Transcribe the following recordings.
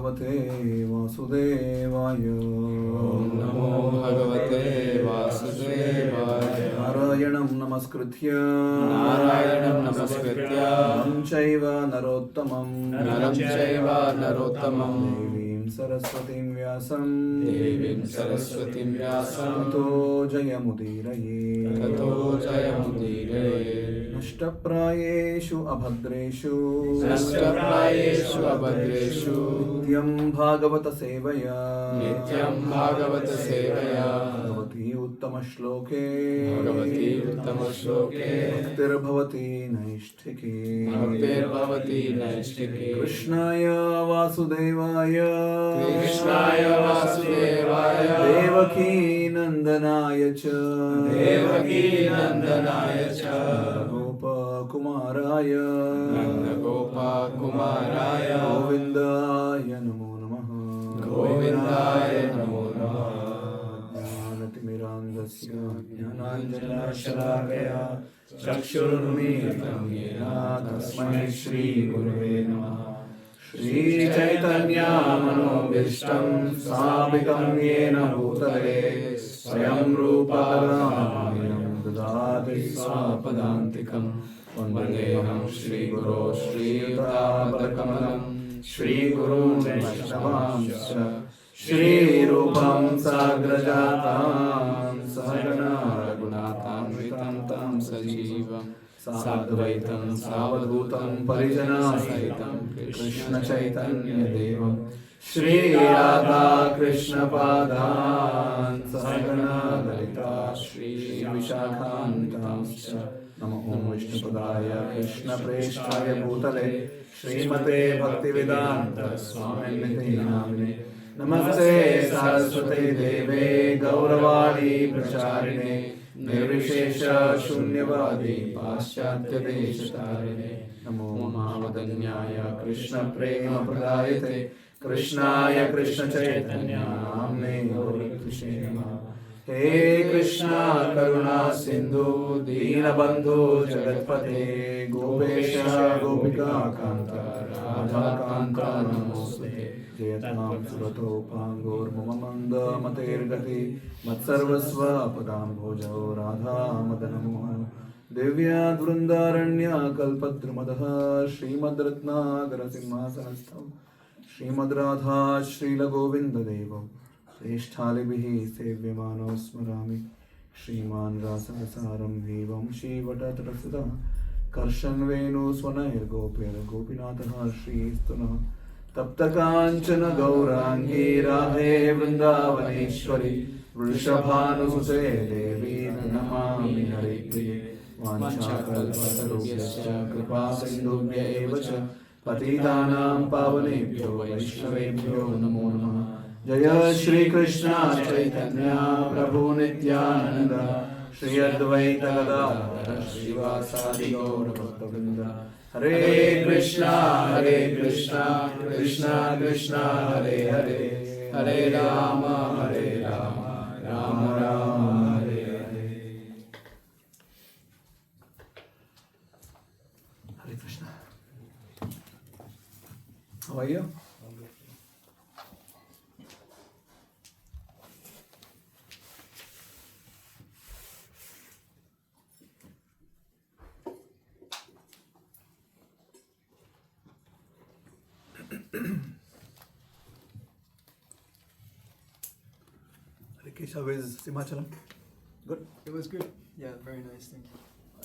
Bhagavate Vasudevaya. Om Namo Bhagavate Vasudevaya. Narayanam Namaskritya Naram Chaiva Narottamam Devim Saraswatim Vyasam Tato Jayamudiraye Nashtaprayeshu Abhadreshu Nityam Bhagavata Sevaya Bhagavati Uttama Shloke Bhaktir Bhavati Naishtike Krishnaya Vasudevaya Devaki Nandanaya Cha Gopa Kumaraya Govindaya Namo Namaha Jnanatimirandasya Jnananjana Shalakaya Chakshurunmilitam Yena Tasmai Shri Gurave Namaha Shri Chaitanya Manobhishtam Sthapitam Yena Bhutale Swayam Rupa Karanayam Dadati Swapadantikam Vandeham Shri Guru Shri Yutampadakamalam Shri Guru Vaishnavamsya Shri Rupam Sagrajatam Sahagana Raghunatham Vitam Tam Sajivam Sadvaitam Savadhutam Parijana Sahitam Krishna Chaitanya Devam Shri Radha Krishna Padan Sahagana Lalita Shri Vishakhantamscha Namo Om Vishnupadaya Krishna Presthaya Bhutale Srimate Bhaktivedanta Swamini Namine Namaste Saraswate Deve Gauravani Pracharine Nirvishesha Shunyavadi Paschatya Deshatarine Namo Mahavadanyaya Krishna Prema Pradayate Krishnaya Krishna Chaitanya Namne Gauri Krishna Namaha He Krishna Karuna Sindhu Deenabandhu Jagatpate Gopesha Gopika Kanta Radha Kanta Namostate Jayatam Surato Pangor Mumamanda Matergati Matsarvasva Padam Bhojao Radha Madanamoha Devya Vrundaranya Kalpadrumadaha Srimad Ratnagara Simhasanastham Srimad Radha Srila Govinda Devam Shreshthalibihi Sevyamano Smarami Shriman Rasasaram Vivam Shivatatrasita Karshan Venu Swanair Gopir Gopinatha Shri Stuna Taptakanchana Gaurangi Rahe Vrindavaneshwari Vrishabhanusute Devi Namami Haripriye Vanchakalpatarubhyascha Kripa Sindhubhya Evacha Patitanam Pavanebhyo Vaishnavebhyo Namo Namaha Jaya Shri Krishna Chaitanya Prabhu Nityananda Shri Advaita Gadadhara Shri Vasadi Gaura Bhaktavrinda Hare Krishna Krishna Krishna Hare Hare Hare Rama Rama Rama Hare Hare. Hare Krishna. How are you? Rikesh, how is Himachalam? Good? It was good. Yeah, very nice. Thank you.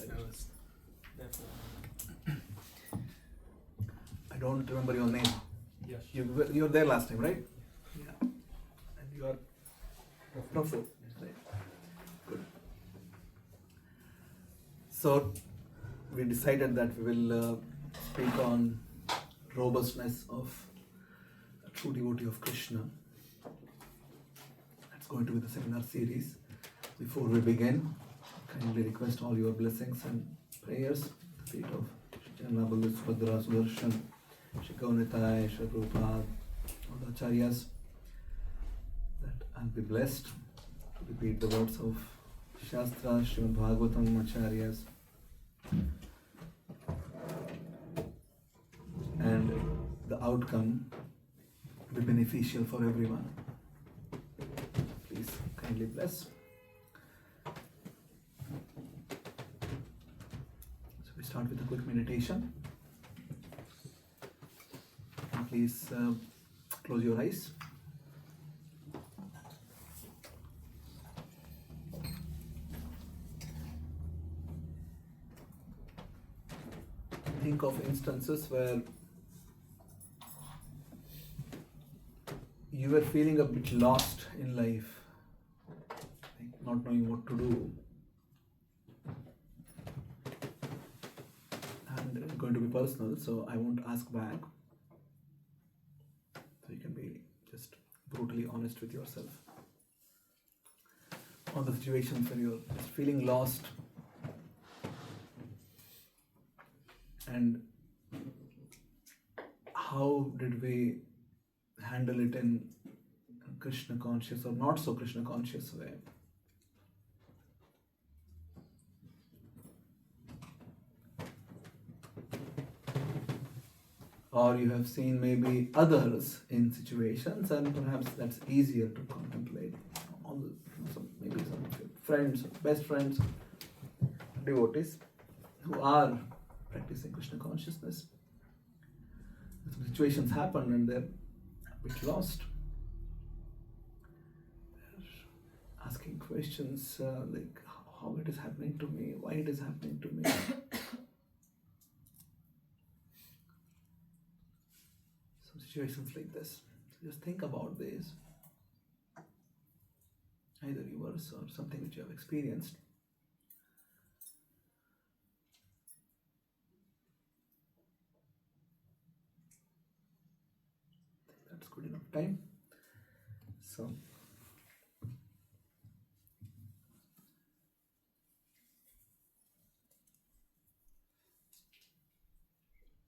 It was definitely. I don't remember your name. Yes. You were there last time, right? Yeah. And you are Prabhu. Right? Good. So we decided that we will speak on robustness of a true devotee of Krishna. That's going to be the seminar series. Before we begin, kindly request all your blessings and prayers at the feet of Janabali Subhadra Sudarshan, Shri Gaunitai, Shri Prabhupada, all the acharyas, that I'll be blessed to repeat the words of Shastra, Srimad Bhagavatam acharyas, and the outcome be beneficial for everyone. Please kindly bless. So we start with a quick meditation. Please close your eyes. Think of instances where you were feeling a bit lost in life, like not knowing what to do. And it's going to be personal, so I won't ask back. So you can be just brutally honest with yourself. On the situations where you're just feeling lost, and how did we handle it in Krishna conscious or not so Krishna conscious way? Or you have seen maybe others in situations, and perhaps that's easier to contemplate. Maybe some of your friends, best friends, devotees who are practicing Krishna consciousness. Some situations happen and they're a bit lost. They're asking questions like how it is happening to me, why it is happening to me. Some situations like this. So just think about these. Either yours or something which you have experienced. That's good enough time. So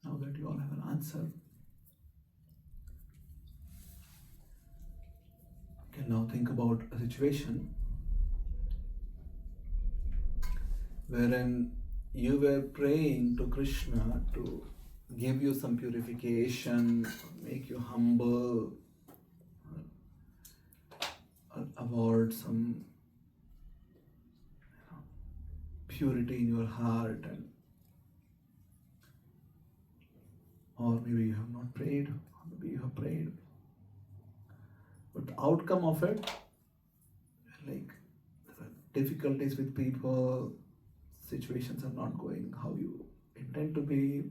now that you all have an answer, you can now think about a situation wherein you were praying to Krishna to give you some purification, make you humble, or award some purity in your heart, and or maybe you have not prayed, or maybe you have prayed. But the outcome of it, like there are difficulties with people, situations are not going how you intend to be,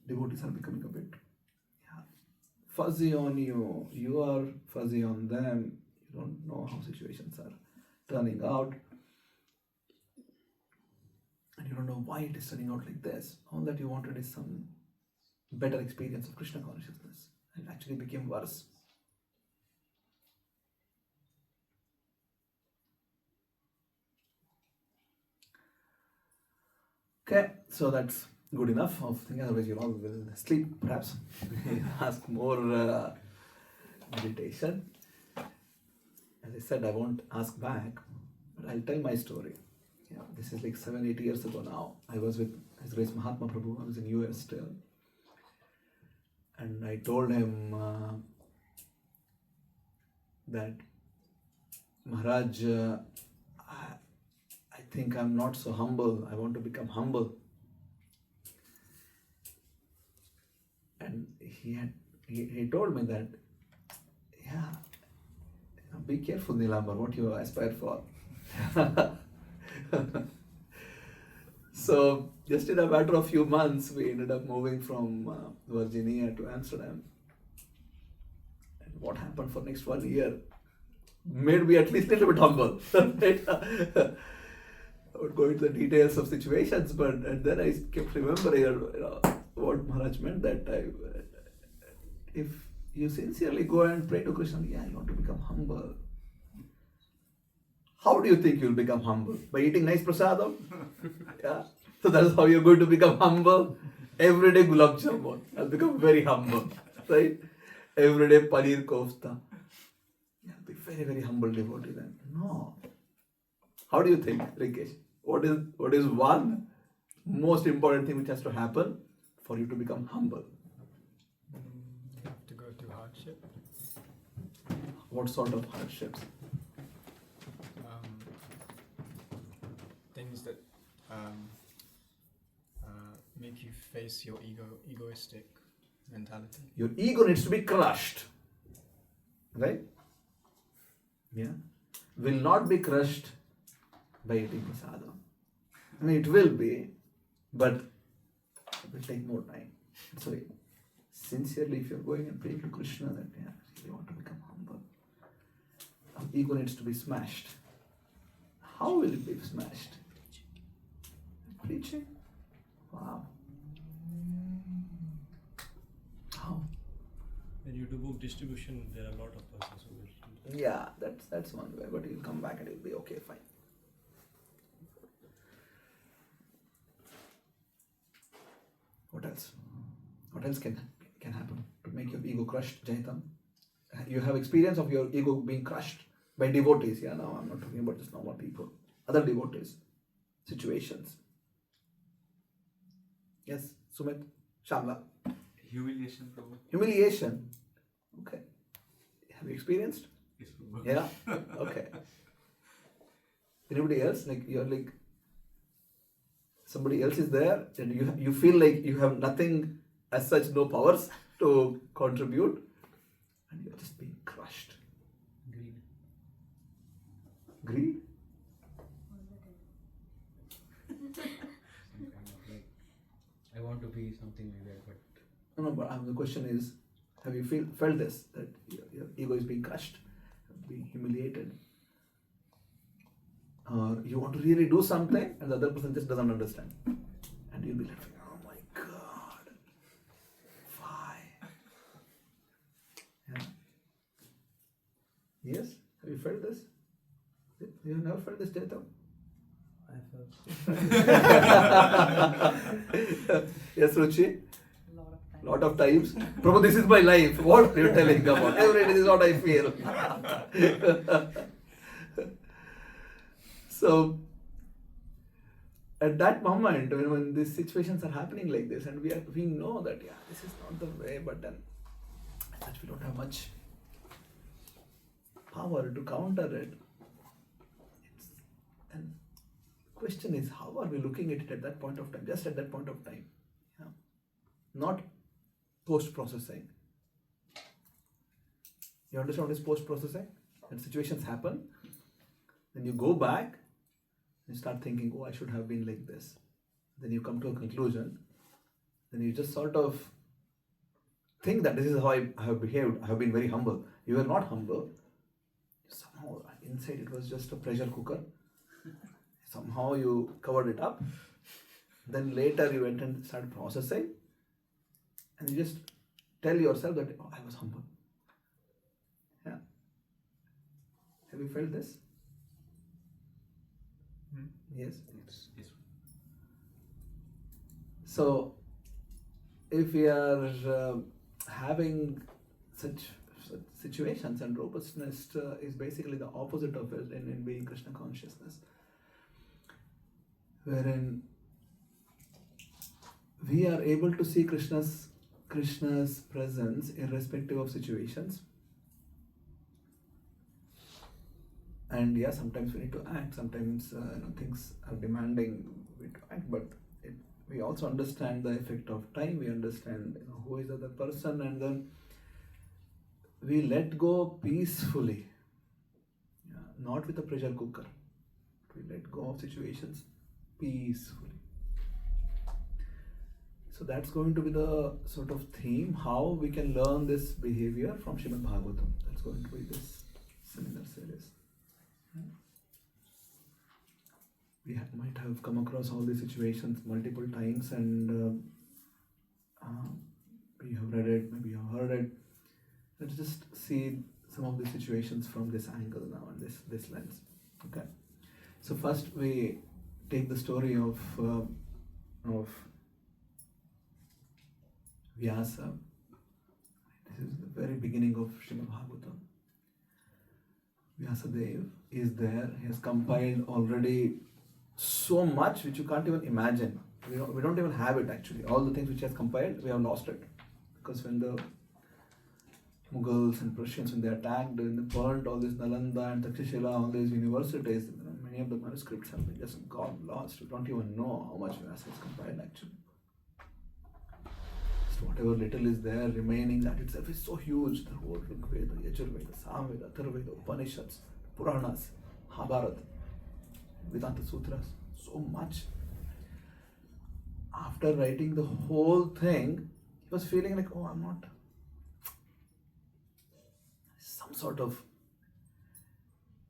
devotees are becoming a bit fuzzy on you, you are fuzzy on them, you don't know how situations are turning out, and you don't know why it is turning out like this. All that you wanted is some better experience of Krishna consciousness, and it actually became worse. Okay, so that's good enough of thinking, otherwise you all will sleep perhaps. Ask more meditation. As I said, I won't ask back, but I'll tell my story. Yeah, this is like 7-8 years ago now. I was with His Grace Mahatma Prabhu. I was in US still. And I told him that Maharaj, I think I'm not so humble. I want to become humble. And he told me that, yeah, be careful, Nilambara, what you aspire for. So just in a matter of few months, we ended up moving from Virginia to Amsterdam. And what happened for next 1 year made me at least a little bit humble. Right? I would go into the details of situations, and then I kept remembering what Maharaj meant that time. If you sincerely go and pray to Krishna, yeah, I want to become humble. How do you think you'll become humble? By eating nice prasadam? Yeah. So that is how you're going to become humble. Every day gulab jamun. I'll become very humble. Right? Every day paneer kofta. I'll be very, very humble devotee then. No. How do you think, Rikesh? What is one most important thing which has to happen for you to become humble? hardship. What sort of hardships? Things that make you face your egoistic mentality. Your ego needs to be crushed. Right? Yeah. Will not be crushed by eating prasadam. I mean, it will be, but it will take more time. So, sincerely, if you're going and praying to Krishna that you want to become humble, our ego needs to be smashed. How will it be smashed? Preaching? Wow. How? When you do book distribution, there are a lot of persons who will. Yeah, that's one way, but you'll come back and you'll be okay, fine. What else? What else can happen to make your ego crushed, Jaitam? You have experience of your ego being crushed by devotees. Yeah, now I'm not talking about just normal people. Other devotees. Situations. Yes, Sumit? Shamla? Humiliation, Prabhu. Humiliation. Okay. Have you experienced? Yes, Prabhu. Yeah? Okay. Anybody else? Like you're like somebody else is there and you feel like you have nothing as such, no powers to contribute, and you're just being crushed. Greed. Greed? Some kind of like, I want to be something like that, but No, but the question is, have you felt this, that your ego is being crushed, being humiliated? Or you want to really do something and the other person just doesn't understand. And you'll be like, oh my God, why? Yeah. Yes? Have you felt this? You have never felt this, Jaitam? I felt. Yes, Ruchi? Lot of times. Prabhu, this is my life. What are you telling about? Every day this is what I feel. So, at that moment, when these situations are happening like this, and we know that, this is not the way, but then as such we don't have much power to counter it. And the question is, how are we looking at it at that point of time? Just at that point of time. Yeah. Not post-processing. You understand what is post-processing? When situations happen, then you go back and start thinking, oh, I should have been like this. Then you come to a conclusion. Then you just sort of think that this is how I have behaved. I have been very humble. You were not humble. Somehow inside it was just a pressure cooker. Somehow you covered it up. Then later you went and started processing. And you just tell yourself that, oh, I was humble. Yeah. Have you felt this? Yes. yes. So, if we are having such situations, and robustness is basically the opposite of it in being Krishna consciousness, wherein we are able to see Krishna's presence irrespective of situations. And sometimes we need to act, sometimes things are demanding we to act, but we also understand the effect of time, we understand who is the other person, and then we let go peacefully, not with a pressure cooker. We let go of situations peacefully. So that's going to be the sort of theme, how we can learn this behavior from Srimad Bhagavatam. That's going to be this seminar series. We might have come across all these situations multiple times, and we have read it, maybe you have heard it. Let's just see some of these situations from this angle now and this lens. Okay. So first we take the story of Vyasa. This is the very beginning of Srimad Bhagavatam. Vyasa Dev is there. He has compiled already so much which you can't even imagine. We don't even have it actually. All the things which he has compiled, we have lost it. Because when the Mughals and Persians, when they attacked and they burned all these Nalanda and Takshashila, all these universities, many of the manuscripts have been just gone lost. You don't even know how much Vyasa is compiled actually. So whatever little is there remaining, that itself is so huge. The whole Rigveda, Yajurveda, Samveda, Atharvaveda, Upanishads, Puranas, Mahabharata, Vedanta Sutras, so much. After writing the whole thing, he was feeling like, oh, I'm not. Some sort of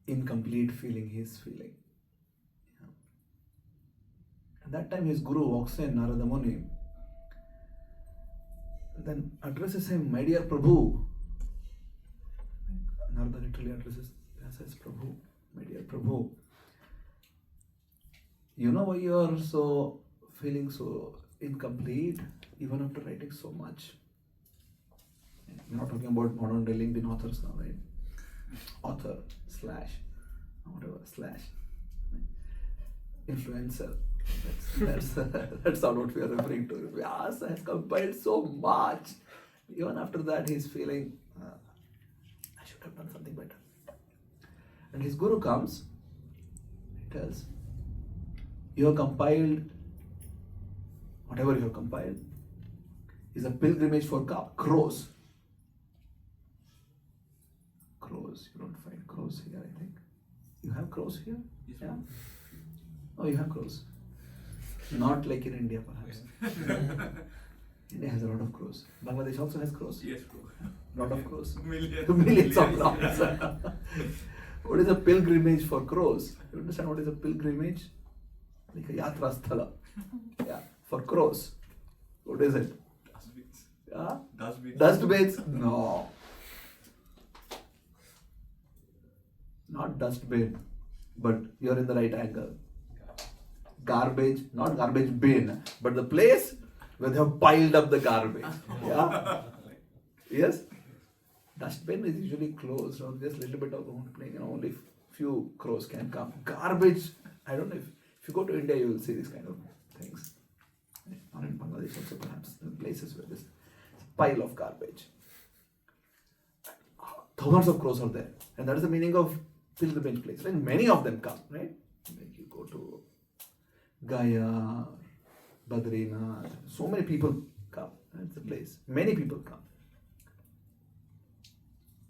incomplete feeling he is feeling. Yeah. At that time, his guru walks in, Narada Muni, then addresses him, my dear Prabhu. Narada literally addresses Vyasa as Prabhu, my dear Prabhu. You know why you are so feeling so incomplete even after writing so much? We're not talking about modern day LinkedIn authors now, right? Author slash whatever slash influencer. That's not what we are referring to. Vyasa has compiled so much. Even after that, he's feeling, I should have done something better. And his guru comes, he tells, you have compiled, whatever you have compiled, is a pilgrimage for crows. Crows, you don't find crows here, I think. You have crows here? Yes, Yeah. Oh, you have crows. Not like in India, perhaps. India has a lot of crows. Bangladesh also has crows. Yes, bro. Lot of crows. Millions. Millions of crows. What is a pilgrimage for crows? You understand what is a pilgrimage? Like a yatra sthala. Yeah, for crows. What is it? Dustbins. Yeah? Dustbins. Dustbins? No. Not dustbin, but you're in the right angle. Garbage, not garbage bin, but the place where they have piled up the garbage. Yeah? Yes? Dustbin is usually closed or just a little bit of opening, only few crows can come. Garbage, I don't know if you go to India, you will see these kind of things. Or in Bangladesh also perhaps, in places where there's a pile of garbage. Thousands of crows are there. And that is the meaning of pilgrimage place. And many of them come, right? Like you go to Gaya, Badrinath, so many people come. That's the place. Many people come.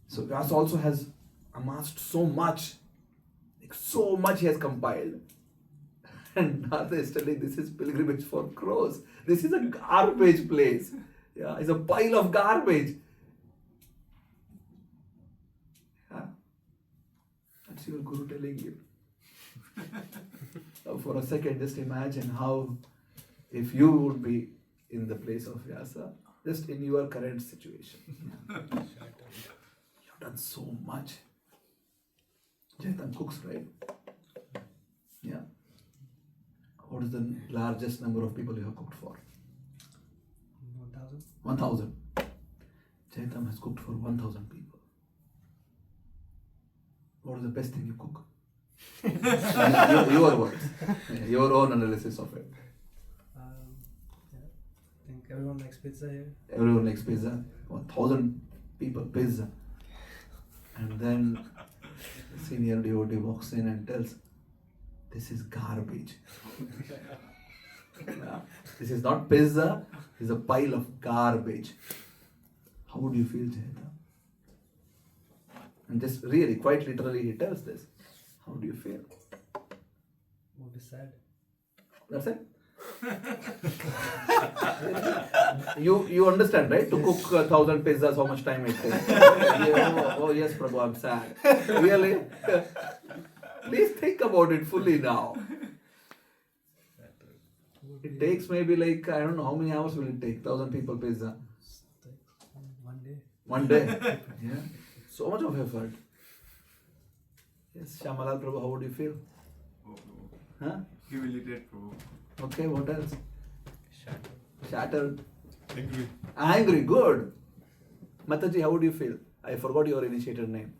So Vyasa also has amassed so much. Like so much he has compiled. And Narada is telling this is pilgrimage for crows. This is a garbage place. Yeah, it's a pile of garbage. Yeah. That's your guru telling you. For a second, just imagine how, if you would be in the place of Vyasa, just in your current situation. Yeah. You've done so much. Jaitam cooks, right? Yeah. What is the largest number of people you have cooked for? 1,000. 1,000. Jaitam has cooked for 1,000 people. What is the best thing you cook? Your words, your own analysis of it. Yeah. I think everyone likes pizza here. Everyone likes pizza. 1,000 people pizza. And then the senior devotee walks in and tells, this is garbage. Yeah. This is not pizza, it's a pile of garbage. How would you feel, Jayata? And just really, quite literally, he tells this. How do you feel? Would be sad. That's it? you understand, right? To cook 1,000 pizzas, how much time it takes. Oh yes, Prabhu, I'm sad. Really? Please think about it fully now. It takes maybe like, I don't know, how many hours will it take? 1,000 people pizza. One day. One day. Yeah. So much of effort. Yes, Shyamalal Prabhu, how would you feel? Oh, bro. Huh? Humiliated, bro. Okay, what else? Shattered. Shattered. Angry. Angry, good. Mataji, how would you feel? I forgot your initiator name.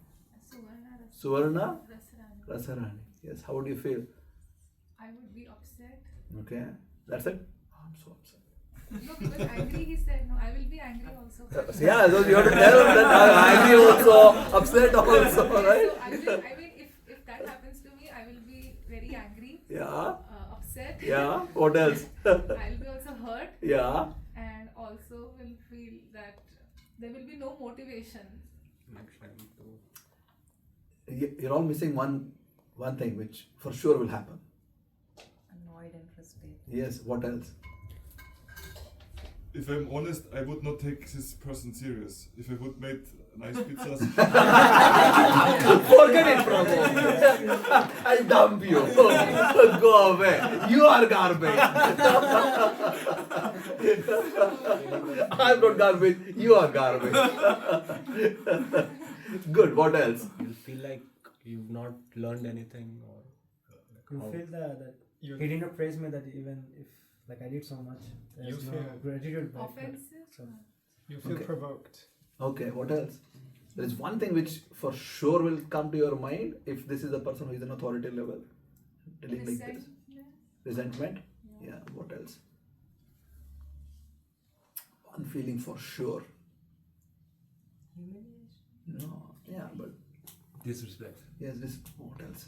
Suvarna Rasarani. Yes, how would you feel? I would be upset. Okay, that's it. Oh, I'm so upset. No, he was angry. He said, "No, I will be angry also." Yeah, so you have to tell him that I'm angry also, upset also, right? So I mean, if that happens to me, I will be very angry, Yeah, upset. yeah. What else? I'll be also hurt, Yeah. and also will feel that there will be no motivation. Next time to You're all missing one thing which for sure will happen. Annoyed and frustrated. Yes, what else? If I'm honest, I would not take this person serious. If I would made nice pizzas, Forget it, Prabhu. I'll dump you. Go away. You are garbage. I'm not garbage. You are garbage. Good. What else? You feel like you've not learned anything, or You how- feel that he did not praise me, that even if like I did so much, there's You no feel gratitude back. Offensive. So you feel Okay. provoked. Okay. What else? There is one thing which for sure will come to your mind if this is a person who is an authority level. Telling like this. Resentment? Yeah. What else? One feeling for sure. No. Yeah, but disrespect. yes, this. What else?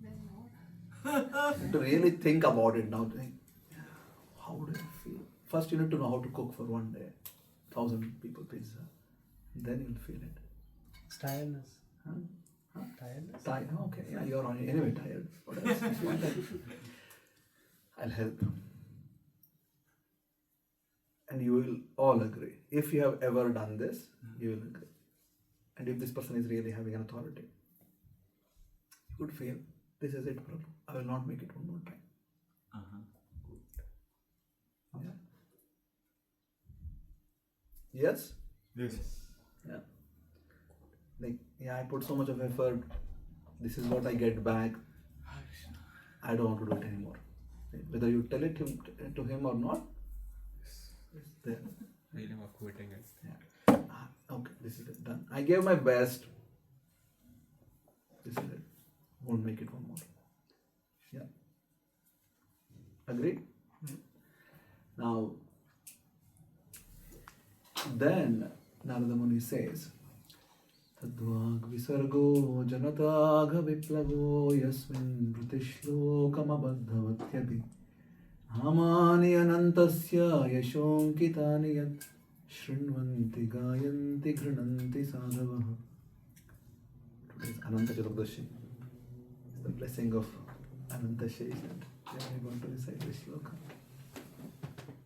There's more. You have to really think about it now. Think, how do I feel? First, you need to know how to cook for one day. 1,000 people pizza. Then you'll feel it. it's tiredness. Huh? Tiredness. Tired. Okay. Yeah, you're on anyway tired. What else? Just one thing. I'll help. And you will all agree. If you have ever done this, you will agree. And if this person is really having an authority, you would feel, this is it, Prabhu. I will not make it one more time. Yeah. Yes? yes. Yeah. Like, yeah, I put so much of effort. This is what I get back. I don't want to do it anymore. Whether you tell it to him or not, it's there. feeling of quitting it. Yeah. Okay, this is it. Done. I gave my best. This is it. Won't make it one more. Yeah. Agreed? Now, then Narada Muni says, Tadvag visargo janatagha viplavo yasmin pratishlokamabadhavatyapi hamani anantasya yashonkitani yat shrinvanti gayanti grananti sadhavaha. Today's Ananta Chaturdashi is the blessing of Ananta Sheshan. Then we're going to recite this shloka.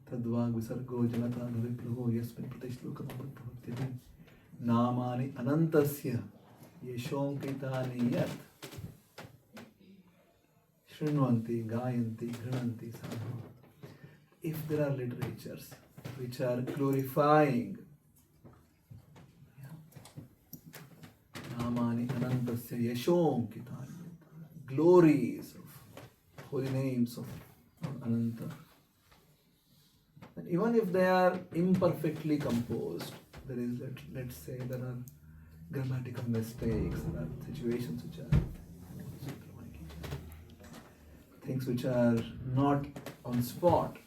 Tadvag visargo janatagha viplavo yasmin pratishlokamabadhavatyapi Namani anantasya yeshonkitani yat shrinvanti gayanti grananti sadhu. If there are literatures which are glorifying Namani anantasya yeshonkitani yat, glories of holy names of Ananta, and even if they are imperfectly composed, there is, let's say, there are grammatical mistakes, there are situations which are things which are not on spot,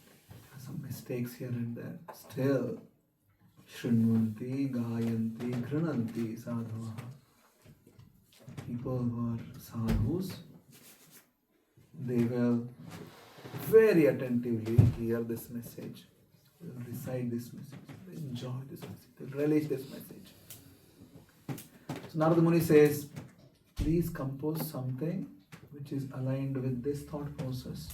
some mistakes here and there, still shrinvanti gayanti grananti sadhavaha. People who are sadhus, they will very attentively hear this message, they will recite this message, they will enjoy this message, they will relish this message. So Narada Muni says, please compose something which is aligned with this thought process.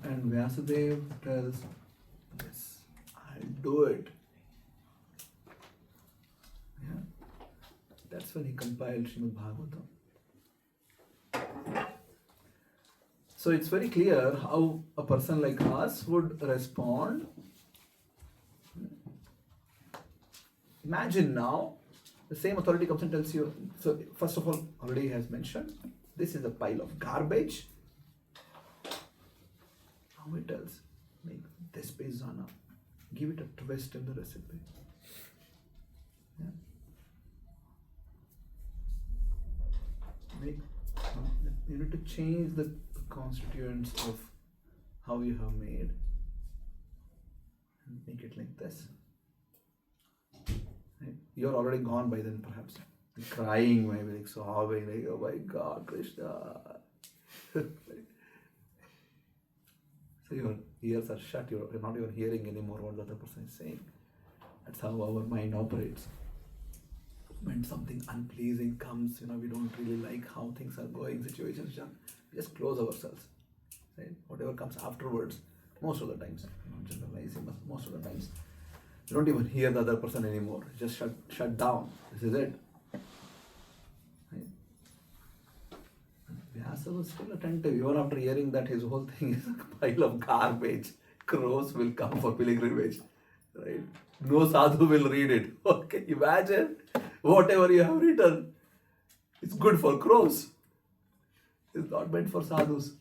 And Vyasadeva tells, yes, I'll do it. Yeah. That's when he compiled Srimad Bhagavatam. So it's very clear how a person like us would respond. Imagine now, the same authority comes and tells you, so first of all, already he has mentioned, this is a pile of garbage. Now he tells, make this pezana, give it a twist in the recipe. Yeah. Make You need to change the constituents of how you have made and make it like this. Right? You're already gone by then, perhaps. Crying, maybe like sobbing, like, oh my God, Krishna. So your ears are shut, you're not even hearing anymore what the other person is saying. That's how our mind operates. When something unpleasing comes, we don't really like how things are going, situations done, we just close ourselves. Right? Whatever comes afterwards, most of the times, not generalizing, but most of the times, you don't even hear the other person anymore. Just shut down. This is it. Right? Vyasa was still attentive, even after hearing that his whole thing is a pile of garbage. Crows will come for pilgrimage. Right? No sadhu will read it. Okay, imagine whatever you have written. It's good for crows. It's not meant for sadhus.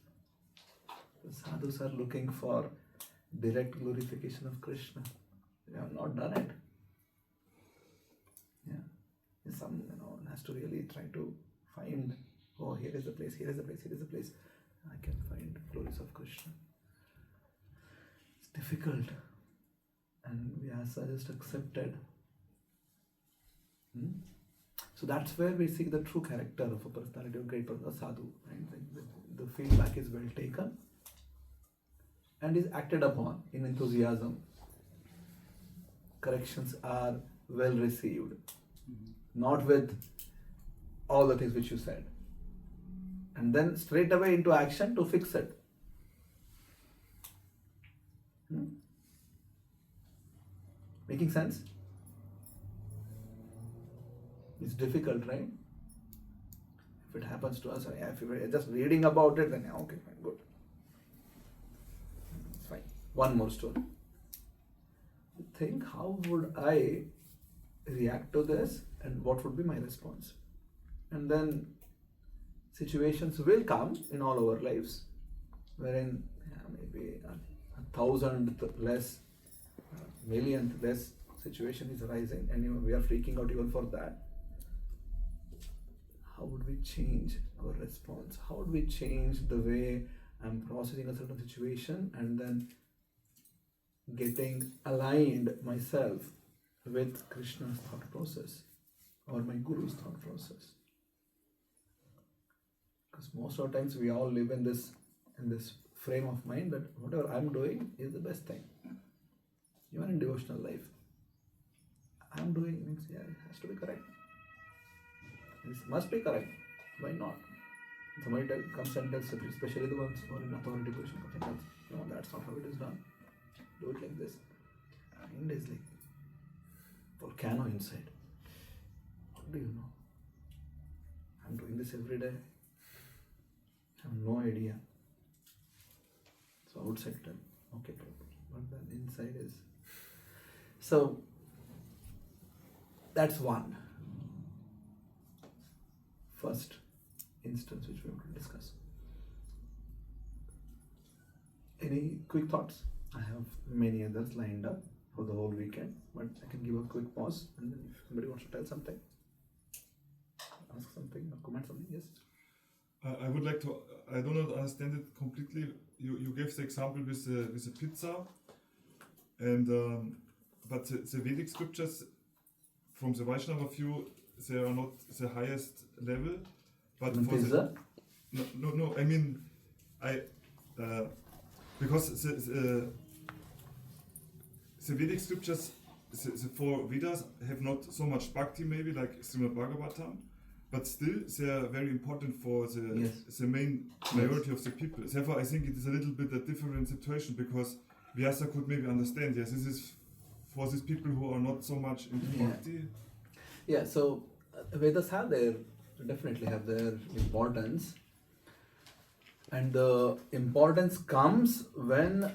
The sadhus are looking for direct glorification of Krishna. They have not done it. Yeah. Some, has to really try to find, oh, here is the place, here is the place, here is the place. I can find glories of Krishna. It's difficult. And Vyasa just accepted. So that's where we see the true character of a personality of great person, a sadhu. Right? The feedback is well taken and is acted upon in enthusiasm. Corrections are well received, not with all the things which you said. And then straight away into action to fix it. Making sense? It's difficult, right? If it happens to us, if you're just reading about it, then okay, fine, good. It's fine. One more story. Think, how would I react to this and what would be my response? And then situations will come in all our lives wherein maybe 1,000th less, millionth less situation is arising and we are freaking out even for that. How would we change our response? How would we change the way I'm processing a certain situation and then getting aligned myself with Krishna's thought process or my Guru's thought process? Because most of the times we all live in this frame of mind that whatever I'm doing is the best thing. Even in devotional life, I'm doing means it has to be correct. This must be correct. Why not? Somebody comes and tells, especially the ones who are in authority position, comes and tells, no, that's not how it is done. Do it like this. Mind is like volcano inside. What do you know? I'm doing this every day. I have no idea. So outside tell, okay, but then inside is. So that's one first instance which we want to discuss. Any quick thoughts? I have many others lined up for the whole weekend, but I can give a quick pause and then if somebody wants to tell something, ask something or comment something, yes? I would like to, I do not understand it completely. You gave the example with the pizza, and but the Vedic scriptures from the Vaishnava view, they are not the highest level. But for pizza? No. I mean, because the Vedic scriptures, the four Vedas have not so much bhakti maybe like Srimad Bhagavatam, but still they are very important for the main majority of the people. Therefore, I think it is a little bit a different situation because Vyasa could maybe understand, yes, this is for these people who are not so much into bhakti. Yeah, so Vedas definitely have their importance. And the importance comes when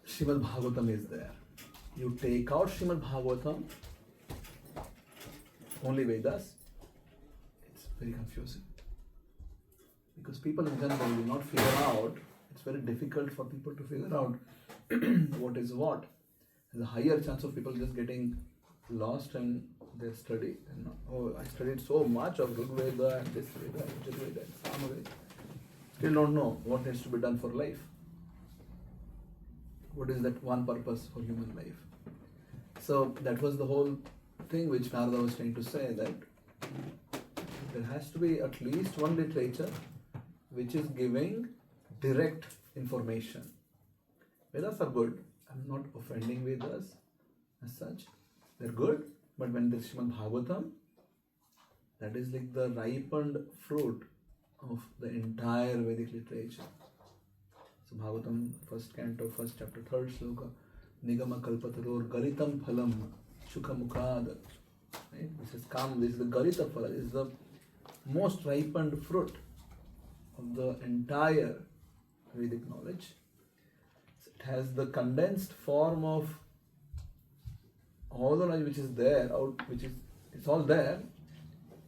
Srimad Bhagavatam is there. You take out Srimad Bhagavatam, only Vedas, it's very confusing. Because people in general will not figure out, it's very difficult for people to figure out what is what. There's a higher chance of people just getting lost in their study. And, oh, I studied so much of Rig Veda and this Veda and Yajur Veda and Sama Veda. Still don't know what needs to be done for life. What is that one purpose for human life? So that was the whole thing which Narada was trying to say, that there has to be at least one literature which is giving direct information. Vedas are good. I'm not offending Vedas as such. They're good, but when there's Srimad Bhagavatam, that is like the ripened fruit of the entire Vedic literature. So Bhagavatam, first canto, first chapter, third sloka, Nigama kalpataror garitam phalam shukhamukad. Right? This is come, this is the garita phala, this is the most ripened fruit of the entire Vedic knowledge. So it has the condensed form of all the knowledge which is there, it's all there,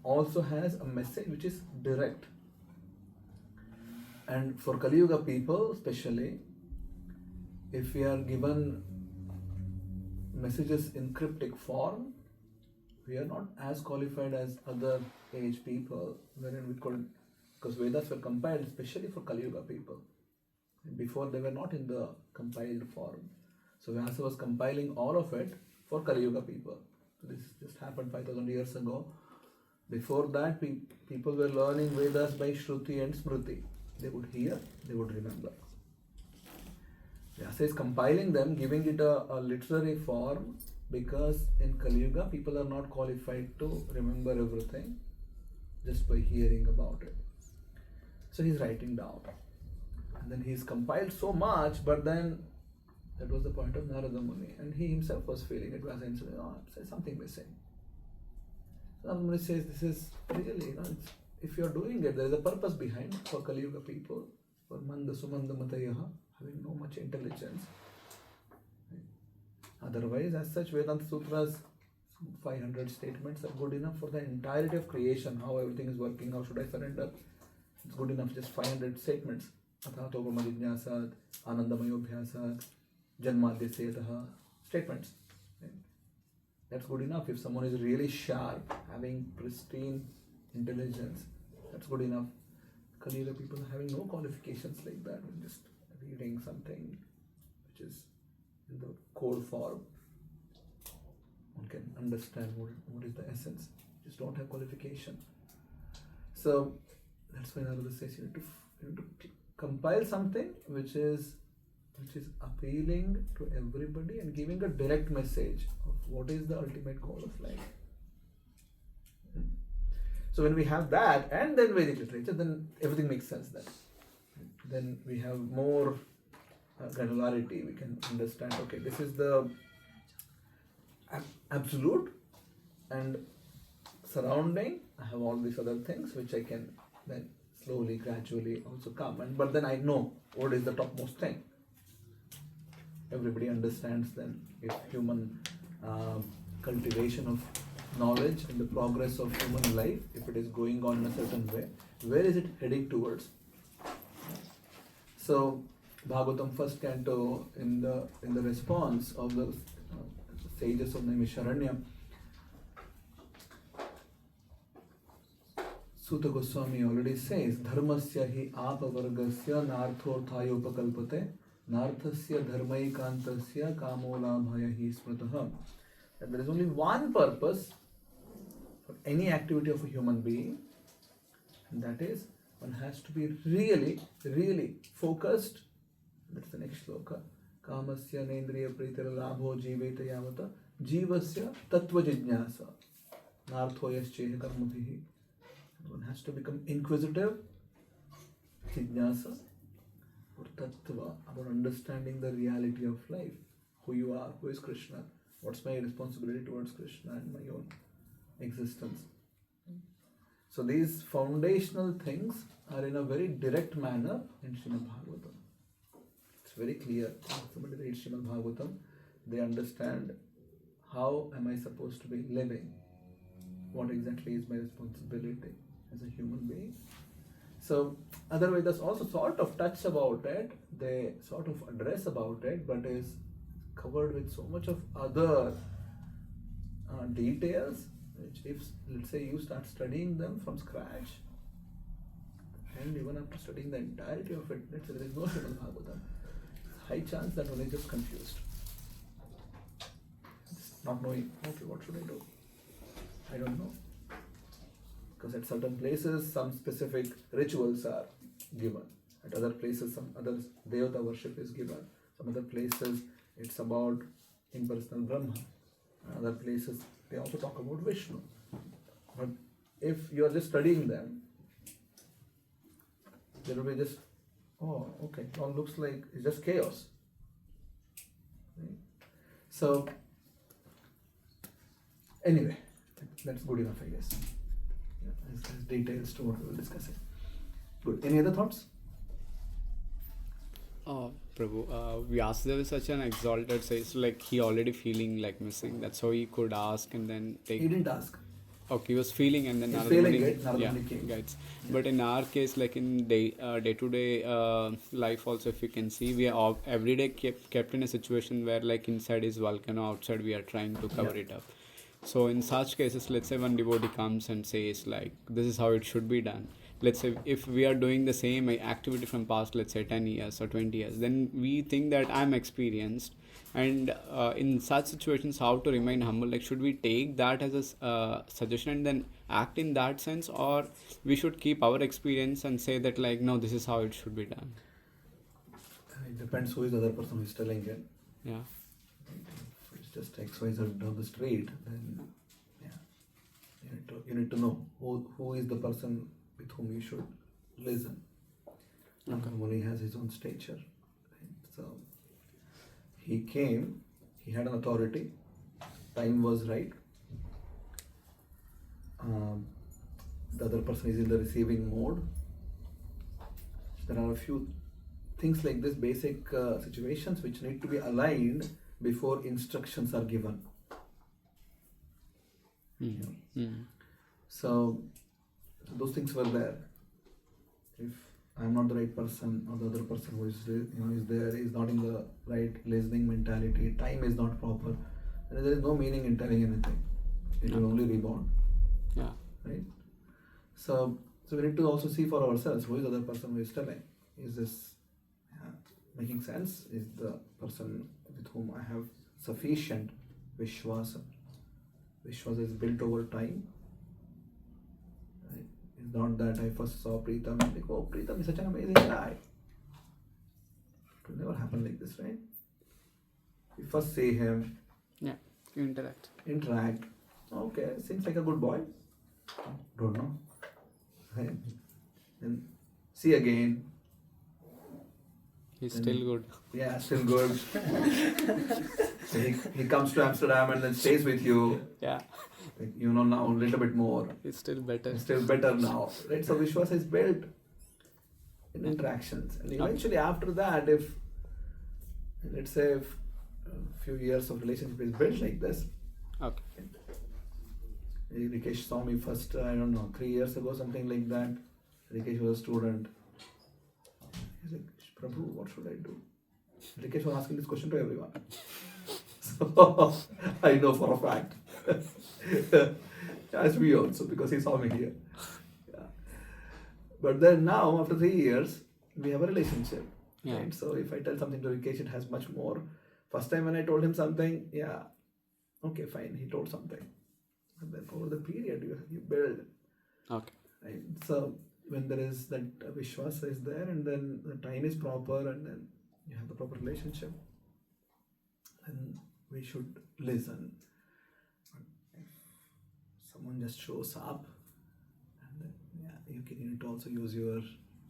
also has a message which is direct. And for Kali Yuga people especially, if we are given messages in cryptic form, we are not as qualified as other age people, wherein we could, because Vedas were compiled especially for Kali Yuga people. Before they were not in the compiled form. So Vyasa was compiling all of it for Kali Yuga people. So this just happened 5000 years ago. Before that, people were learning Vedas by Shruti and Smriti. They would hear, they would remember. Vyasa is compiling them, giving it a literary form, because in Kali Yuga, people are not qualified to remember everything just by hearing about it. So he's writing down. And then he's compiled so much, but then that was the point of Narada Muni. And he himself was feeling it. Vyasa himself, there's something missing. So Narada Muni says, this is really, if you're doing it, there is a purpose behind for Kali Yuga people, for Manda Sumanda Matayaha, having no much intelligence. Otherwise, as such, Vedanta Sutras, 500 statements are good enough for the entirety of creation, how everything is working, how should I surrender. It's good enough, just 500 statements. Athato Brahmadijnasad, Anandamayobhyasad, Janmadhyasetaha, statements. Right? That's good enough. If someone is really sharp, having pristine intelligence, that's good enough. Kali Yuga people are having no qualifications like that, just reading something which is in the code form. One can understand what is the essence. Just don't have qualification. So that's why Narada says you need to compile something which is appealing to everybody and giving a direct message of what is the ultimate goal of life. So when we have that and then Vedic literature, then everything makes sense then. Then we have more granularity. We can understand, okay, this is the absolute, and surrounding I have all these other things which I can then slowly, gradually also come. But then I know what is the topmost thing. Everybody understands then if human cultivation of knowledge and the progress of human life, if it is going on in a certain way, where is it heading towards? So Bhagavatam first canto, in the response of the sages of Naimisharanya, Sutta Goswami already says, Dharmasya hi apavargasya narthorthayopakalpate narthasya dharmaikantasya kamolabhaya hi smrataha. And there is only one purpose for any activity of a human being, and that is one has to be really, really focused. That's the next sloka. Kamasya nendriya pritira labho jiveta yavata jivasya tattva jijnasa narthoyascheha karmabhihi. One has to become inquisitive, jijnasa, or tattva, about understanding the reality of life. Who you are, who is Krishna, what's my responsibility towards Krishna and my own existence. So these foundational things are in a very direct manner in Srimad Bhagavatam. It's very clear. Somebody reads Srimad Bhagavatam, they understand how am I supposed to be living, what exactly is my responsibility as a human being. So other Vedas also sort of touch about it, they sort of address about it, but is covered with so much of other details, which if, let's say, you start studying them from scratch, and even after studying the entirety of it, let's say there is no Srimad Bhagavatam, high chance that one is just confused. Not knowing, okay, what should I do? I don't know. Because at certain places, some specific rituals are given. At other places, some other Devata worship is given. Some other places, it's about impersonal Brahma. Other places, they also talk about Vishnu. But if you are just studying them, there will be just, oh, okay, it all looks like it's just chaos. Right? So, anyway, that's good enough, I guess. Yeah, as details to what we will discuss it. Good. Any other thoughts? Prabhu, Vyasa is such an exalted, so it's like he already feeling like missing. That's how he could ask and then take. He didn't ask. Okay, he was feeling and then He's Narada feeling Muni- it, Narada Muni came. guides. But in our case, like in day-to-day life also, if you can see, we are all, every day kept in a situation where like inside is volcano, outside we are trying to cover it up. So in such cases, let's say one devotee comes and says like, this is how it should be done. Let's say if we are doing the same activity from past, let's say 10 years or 20 years, then we think that I'm experienced. And in such situations, how to remain humble? Like, should we take that as a suggestion and then act in that sense, or we should keep our experience and say that like, no, this is how it should be done? It depends who is the other person who is telling it. Yeah. If it's just XYZ down the street, then yeah, you need to know who is the person with whom you should listen. Okay. Muni has his own stature. Right? So he came, he had an authority, time was right. The other person is in the receiving mode. There are a few things like this, basic situations which need to be aligned before instructions are given. So those things were there. If I'm not the right person, or the other person who is is there is not in the right listening mentality, time is not proper, then there is no meaning in telling anything. It will only rebound. Yeah. Right? So we need to also see for ourselves who is the other person who is telling. Is this making sense? Is the person with whom I have sufficient Vishwasa? Vishwasa is built over time. Right? It's not that I first saw Pritam and think, oh, Pritam is such an amazing guy. It will never happen like this, right? You first see him. Yeah. You interact. Okay, seems like a good boy. Don't know. Right? Then see again. He's still good. Yeah, still good. he comes to Amsterdam and then stays with you. Yeah. Like, now a little bit more. It's still better. It's still better now. Right? So Vishwasa is built in interactions. And eventually after that, if let's say a few years of relationship is built like this. Okay. Rikesh saw me first, 3 years ago, something like that. Rikesh was a student. He's like, Prabhu, what should I do? Rikesh was asking this question to everyone. So, I know for a fact. As we also, because he saw me here. Yeah. But then now, after 3 years, we have a relationship. Yeah. Right? So, if I tell something to Rikesh, it has much more. First time when I told him something, okay, fine, he told something. And then over the period, you build. Okay. Right? So, when there is that Vishwasa is there, and then the time is proper, and then you have the proper relationship, and we should listen. If someone just shows up, and then you need to also use your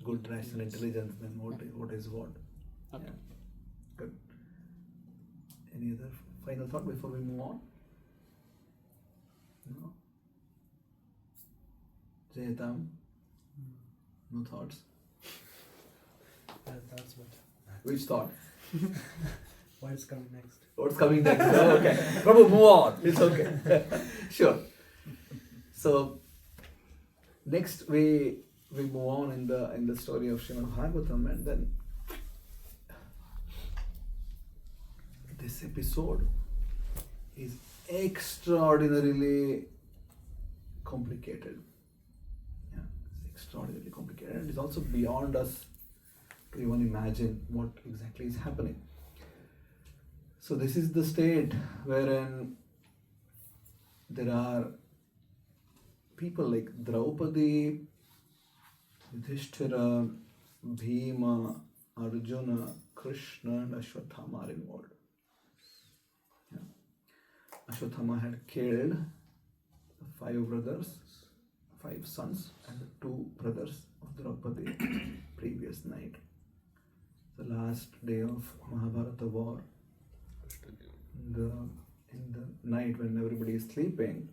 good rational intelligence. Then what is what? Okay. Yeah. Good. Any other final thought before we move on? No. Jayatam? No thoughts? That's what. Which thought? What is coming next? What's coming next? Oh, okay. Prabhu, move on. It's okay. Sure. So, next we move on in the story of Srimad Bhagavatam, and then this episode is extraordinarily complicated. Yeah, it's extraordinarily complicated, and it's also beyond us to even imagine what exactly is happening. So this is the state wherein there are people like Draupadi, Yudhishthira, Bhima, Arjuna, Krishna, and Ashwatthama are involved. Yeah. Ashwatthama had killed the 5 brothers, 5 sons, and the 2 brothers of Draupadi previous night. The last day of Mahabharata war. In the night when everybody is sleeping,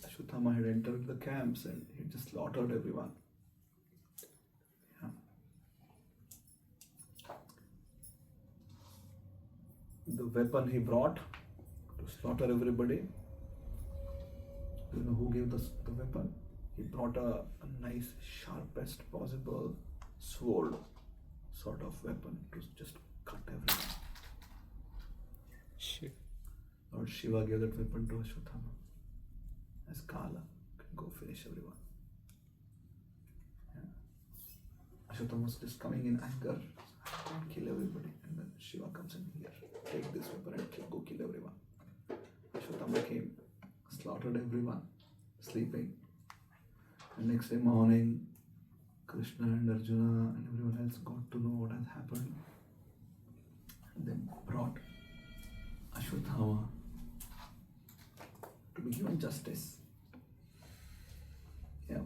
Ashwatthama had entered the camps and he just slaughtered everyone. Yeah. The weapon he brought to slaughter everybody, you know who gave the weapon? He brought a nice, sharpest possible sword sort of weapon to just cut everyone. Shit. Lord Shiva gave that weapon to Ashwatthama as Kala, can go finish everyone. Yeah. Ashwatthama was just coming in anger, I can't kill everybody, and then Shiva comes in here, take this weapon and go kill everyone. Ashwatthama came, slaughtered everyone, sleeping. And next day morning, Krishna and Arjuna and everyone else got to know what has happened. And they brought Ashwatthama to be given justice. Yeah.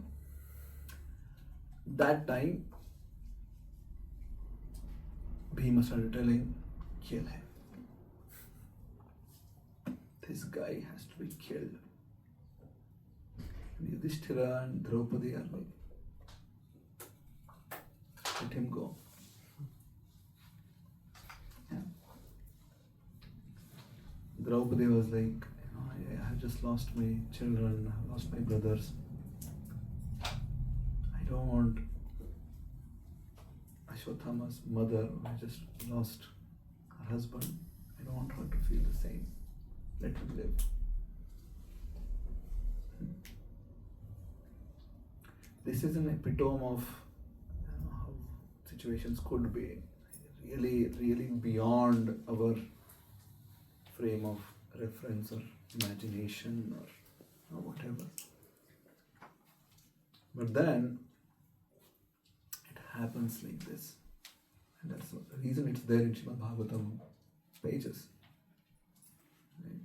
That time, Bhima started telling, kill him. This guy has to be killed. And Yudhishthira and Draupadi are like, let him go. Yeah. Draupadi was like, I have just lost my children, I have lost my brothers. I don't want Ashwatthama's mother, who just lost her husband, I don't want her to feel the same. Let him live. This is an epitome of how situations could be. Really, really beyond our frame of reference or imagination or whatever. But then it happens like this. And that's the reason it's there in Srimad Bhagavatam pages. Right?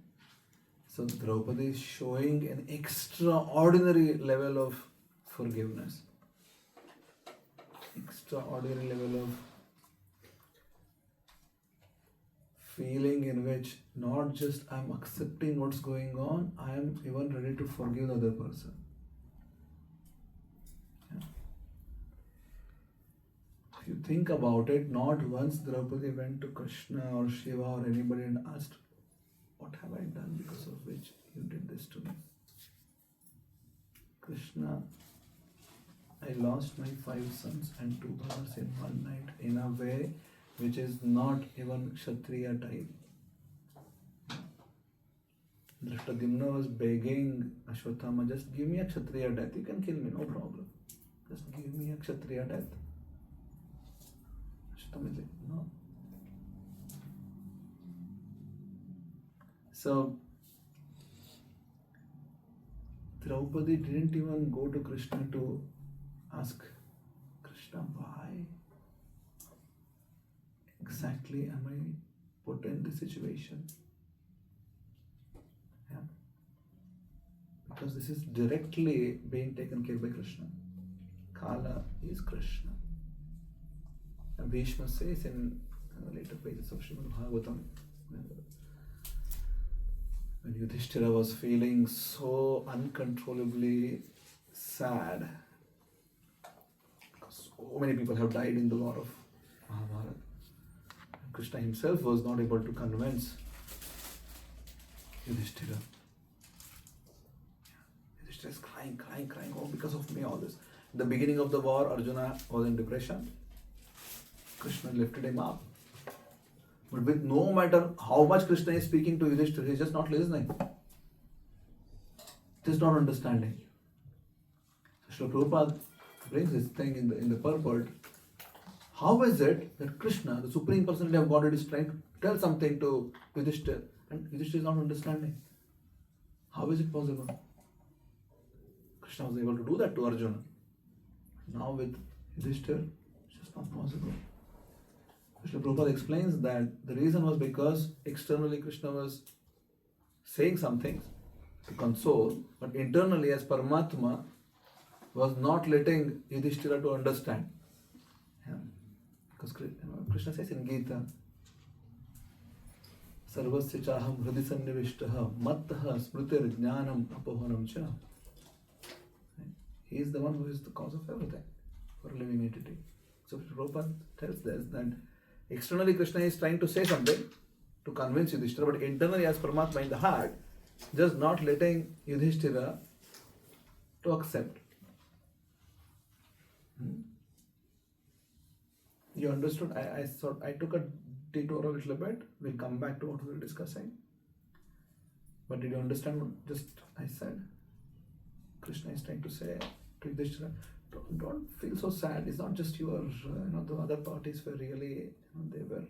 So Draupadi is showing an extraordinary level of forgiveness. Extraordinary level of feeling in which not just I'm accepting what's going on, I am even ready to forgive the other person. Yeah. If you think about it, not once Draupadi went to Krishna or Shiva or anybody and asked, what have I done because of which you did this to me? Krishna, I lost my 5 sons and 2 brothers in one night in a way which is not even Kshatriya type. Drishtadyumna was begging Ashwatthama, just give me a Kshatriya death. You can kill me, no problem. Just give me a Kshatriya death. Ashwatthama is like, no. So, Draupadi didn't even go to Krishna to ask Krishna, why exactly am I put in this situation? Yeah. Because this is directly being taken care by Krishna. Kala is Krishna. And Bhishma says in later pages of Srimad Bhagavatam, when Yudhishthira was feeling so uncontrollably sad, because so many people have died in the war of Mahabharata, Krishna himself was not able to convince Yudhishthira. Yudhishthira is crying, oh, because of me, all this. At the beginning of the war, Arjuna was in depression. Krishna lifted him up. But with no matter how much Krishna is speaking to Yudhishthira, he's just not listening. Just not understanding. So Srila Prabhupada brings this thing in the purport. How is it that Krishna, the Supreme Personality of Godhead, is trying to tell something to Yudhishthira and Yudhishthira is not understanding? How is it possible? Krishna was able to do that to Arjuna. Now with Yudhishthira, it's just not possible. Srila Prabhupada explains that the reason was because externally Krishna was saying something to console, but internally as Paramatma was not letting Yudhishthira to understand. Yeah. Because Krishna says in Gita, Sarvasya chaham hridi sannivishtaha mattaha smritir jnanam apohanam cha. He is the one who is the cause of everything for a living entity. So Prabhupada tells this that externally Krishna is trying to say something to convince Yudhishthira, but internally as Paramatma in the heart, just not letting Yudhishthira to accept. You understood? I took a detour a little bit. We'll come back to what we were discussing. But did you understand what just I said? Krishna is trying to say to Yudhishthira, don't feel so sad. It's not just your, the other parties were really, they were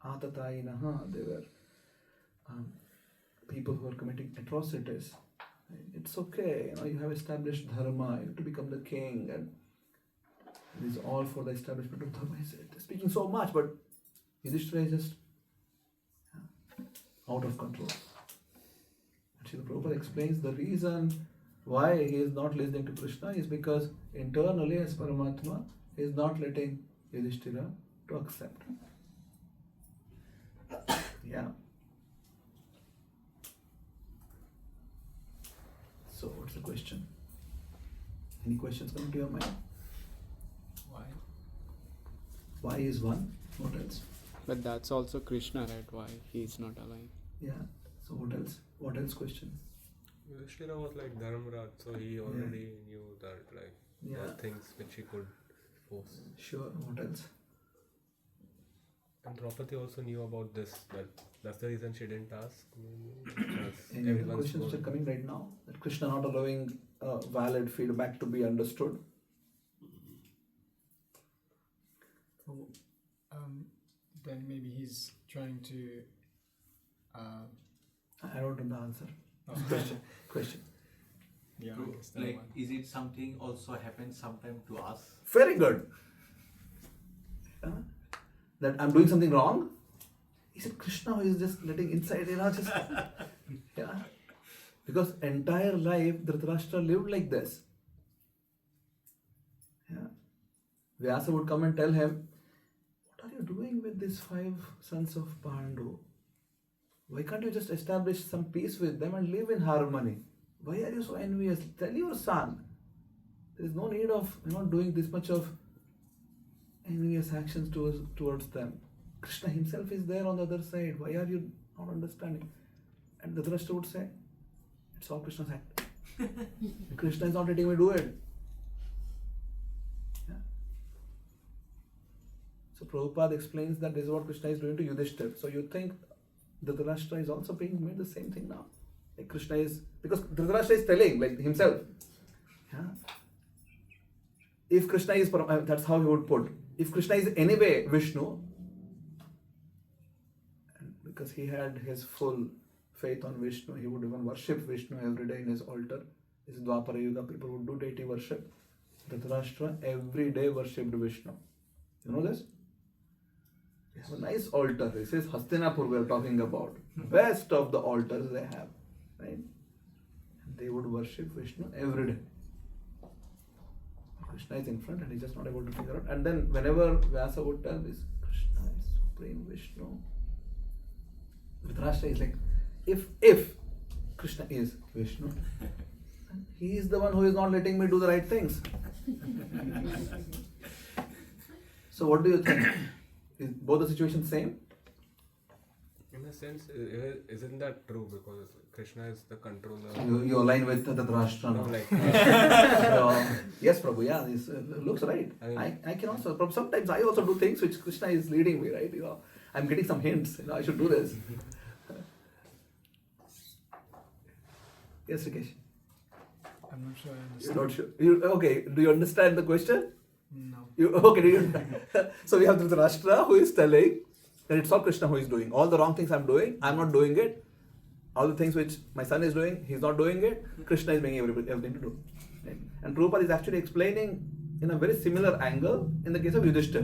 atatayinaha, they were people who are committing atrocities. It's okay, you have established Dharma, you have to become the king, and it is all for the establishment of Dharma. He's speaking so much, but Yudhishthira is just out of control. And Srila Prabhupada explains the reason why he is not listening to Krishna is because internally as Paramatma, he is not letting Yudhishthira to accept. Yeah. So what's the question? Any questions coming to your mind? Why? Why is one? What else? But that's also Krishna, right? Why he's not alive? Yeah. So what else? What else question? Yudhishthira was like Dharmaraj, so he already knew that there are things which he could force. Sure. What else? And Draupadi also knew about this, but that's the reason she didn't ask. Any other questions which are coming right now? That Krishna not allowing valid feedback to be understood? Then maybe he's trying to. I don't know the answer. Question. Yeah. I guess that Like, one. is it something also happens sometime to us? Very good. That I'm doing something wrong? Is it Krishna who is just letting inside, just yeah. Because entire life Dhritarashtra lived like this. Yeah. Vyasa would come and tell him, what are you doing with these 5 sons of Pandu? Why can't you just establish some peace with them and live in harmony? Why are you so envious? Tell your son. There is no need of doing this much of envious actions towards them. Krishna himself is there on the other side. Why are you not understanding? And the Dhritarashtra would say, it's all Krishna's act. Krishna is not letting me do it. Yeah. So Prabhupada explains that this is what Krishna is doing to Yudhishthira. So you think Dhritarashtra is also being made the same thing now? Like Krishna is, because Dhritarashtra is telling like himself. Yeah. If Krishna is, that's how he would put. If Krishna is anyway Vishnu, because he had his full faith on Vishnu, he would even worship Vishnu every day in his altar. This is Dwapara Yuga, people would do deity worship. Dhritarashtra every day worshipped Vishnu. You know this? They have a nice altar. This is Hastinapur we are talking about. Best of the altars they have. Right? And they would worship Vishnu every day. Krishna is in front and he's just not able to figure out. And then whenever Vyasa would tell this, Krishna is Supreme Vishnu. Dhritarashtra is like, if Krishna is Vishnu, he is the one who is not letting me do the right things. So what do you think? Is both the situations same? In a sense, isn't that true? Because Krishna is the controller. You align with the Dhritarashtra. No, like, yes, Prabhu, yeah, this looks right. I can also, sometimes I also do things which Krishna is leading me, right? I'm getting some hints. I should do this. Yes, Rikesh. I'm not sure I You're understand. not sure. Okay. Do you understand the question? No. So we have Dhritarashtra who is telling that it's all Krishna who is doing. All the wrong things I'm doing, I'm not doing it. All the things which my son is doing, he's not doing it. Krishna is making everything to do. Right? And Draupadi is actually explaining in a very similar angle in the case of Yudhishthira.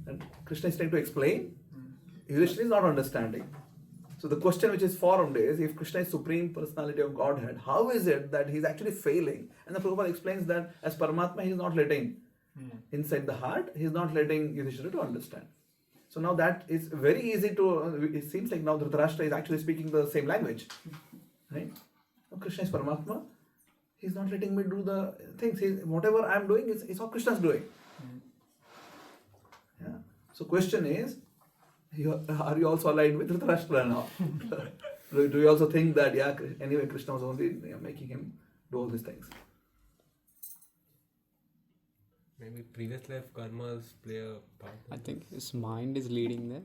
And Krishna is trying to explain. Yudhishthira is not understanding. So the question which is formed is, if Krishna is Supreme Personality of Godhead, how is it that he is actually failing? And the Prabhupada explains that as Paramatma, he is not letting inside the heart, he is not letting Yudhishthira to understand. So now that is very easy to, it seems like now Dhritarashtra is actually speaking the same language. Right? Now Krishna is Paramatma, he is not letting me do the things. Whatever I am doing is all Krishna is doing. Yeah. So question is, are you also aligned with Dhritarashtra now? Do you also think that, anyway, Krishna was only making him do all these things? Maybe previous life karmas play a part. I think his mind is leading there.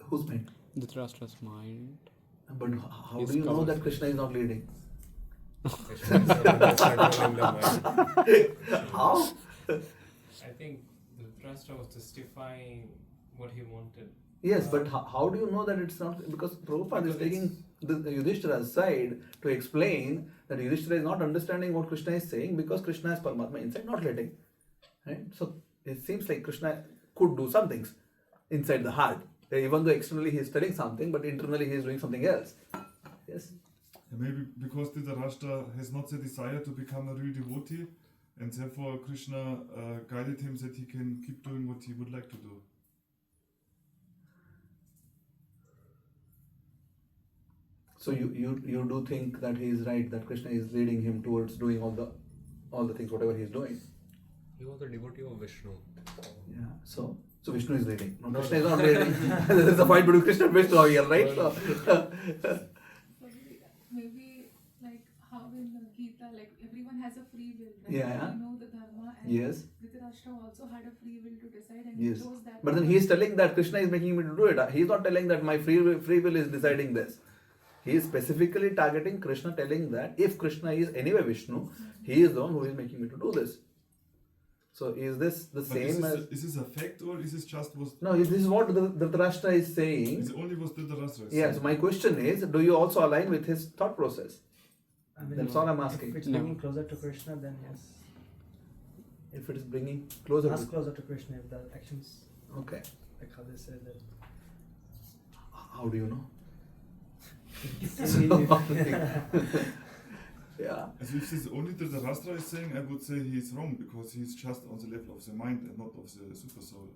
Whose mind? Dhritarashtra's mind. But how do you know that Krishna is not leading? Krishna is not controlling the mind. How? I think Dhritarashtra was justifying what he wanted. Yes, but how do you know that it's not? Because Prabhupada is taking the Yudhishthira's side to explain that Yudhishthira is not understanding what Krishna is saying because Krishna is Paramatma inside, not letting. Right? So it seems like Krishna could do some things inside the heart. Even though externally he is telling something, but internally he is doing something else. Yes? Maybe because Dhritarashtra has not the desire to become a real devotee, and therefore Krishna guided him that he can keep doing what he would like to do. So you do think that he is right, that Krishna is leading him towards doing all the things, whatever he is doing. He was a devotee of Vishnu. Yeah. So Vishnu is leading. No, Krishna is not leading. There is a fight between Krishna and Vishnu here, right? So Maybe like how in the Gita, like everyone has a free will, right? Yeah. You know the Dharma, and Yes. Dhritarashtra also had a free will to decide, and Yes. he chose that. But then he is telling that Krishna is making me to do it. He is not telling that my free will is deciding this. He is specifically targeting Krishna, telling that if Krishna is anyway Vishnu, he is the one who is making me to do this. So is this the same as... Is this a fact or is this just was... No, this is what Dhritarashtra is saying. It's only was Dhritarashtra. Yeah, so my question is, do you also align with his thought process? I mean, That's all I'm asking. If it's No. bringing closer to Krishna, then yes. If it is bringing closer Us to... closer to Krishna, if the actions, Okay. like how they said that. How do you know? Yeah. As if this is only Dhritarashtra is saying, I would say he is wrong because he is just on the level of the mind and not of the super soul.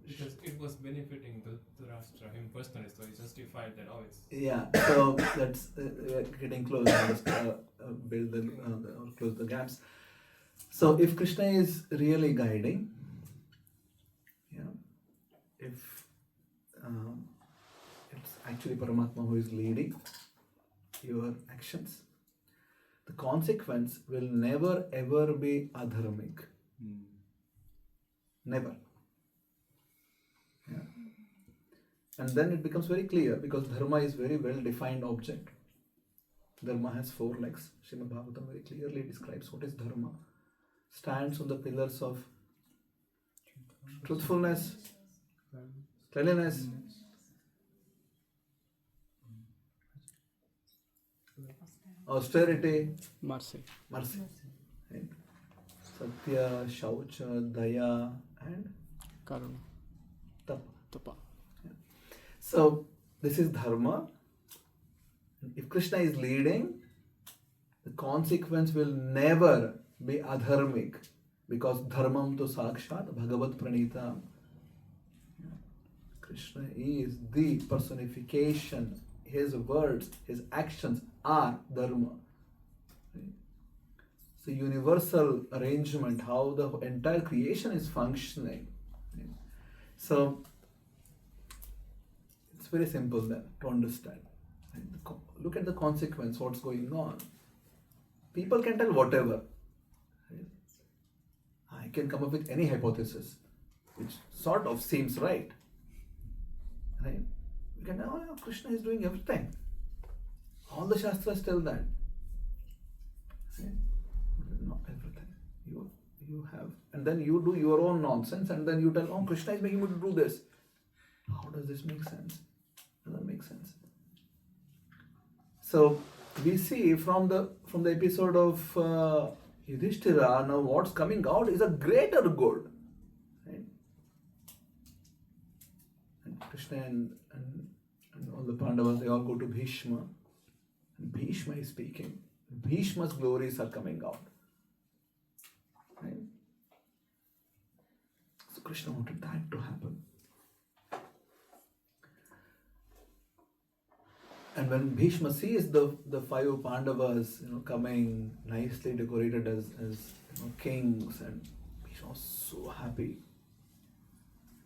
Because it was benefiting Dhritarashtra, him personally, so he justified that, it's... Yeah, so let's we're getting close. Just build or close the gaps. So if Krishna is really guiding, if it's actually Paramatma who is leading your actions, the consequence will never ever be adharmic. Never. Yeah. And then it becomes very clear because Dharma is very well defined object. Dharma has 4 legs. Srimad Bhagavatam very clearly describes what is Dharma. Stands on the pillars of truthfulness, cleanliness, austerity, Mercy. mercy. Right? Satya, Shaucha, Daya, and Karuna. Tapa. Tapa. So this is Dharma. If Krishna is leading, the consequence will never be adharmic because dharmam to sakshat bhagavat pranita. Krishna is the personification. His words, his actions are dharma. It's a universal arrangement how the entire creation is functioning. So it's very simple then to understand. Look at the consequence, what's going on. People can tell whatever. I can come up with any hypothesis which sort of seems right. We can know, oh, Krishna is doing everything. All the Shastras tell that. See? Not everything. You have, and then you do your own nonsense, and then you tell, oh, Krishna is making me to do this. How does this make sense? Doesn't make sense. So we see from the episode of Yudhishthira, now what's coming out is a greater good. Right? And Krishna and all the Pandavas, they all go to Bhishma. And Bhishma is speaking. Bhishma's glories are coming out. Right? So Krishna wanted that to happen. And when Bhishma sees the five Pandavas, coming nicely decorated as kings, and Bhishma was so happy.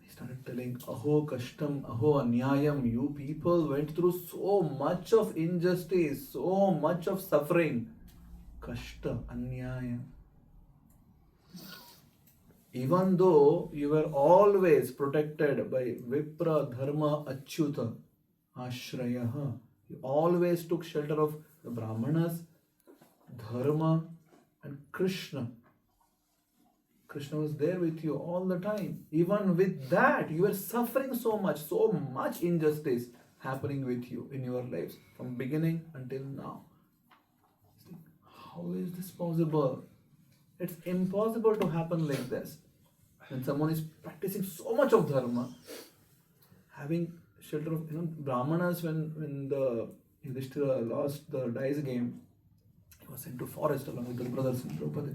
He started telling, Aho Kashtam, Aho Anyayam, you people went through so much of injustice, so much of suffering. Kashta, Anyayam. Even though you were always protected by Vipra, Dharma, Achyuta, Ashrayaha, you always took shelter of the Brahmanas, Dharma, and Krishna. Krishna was there with you all the time. Even with that, you were suffering so much injustice happening with you in your lives from beginning until now. How is this possible? It's impossible to happen like this. When someone is practicing so much of Dharma, having shelter of Brahmanas, when the Yudhishthira lost the dice game, he was sent to forest along with the brothers in Draupadi.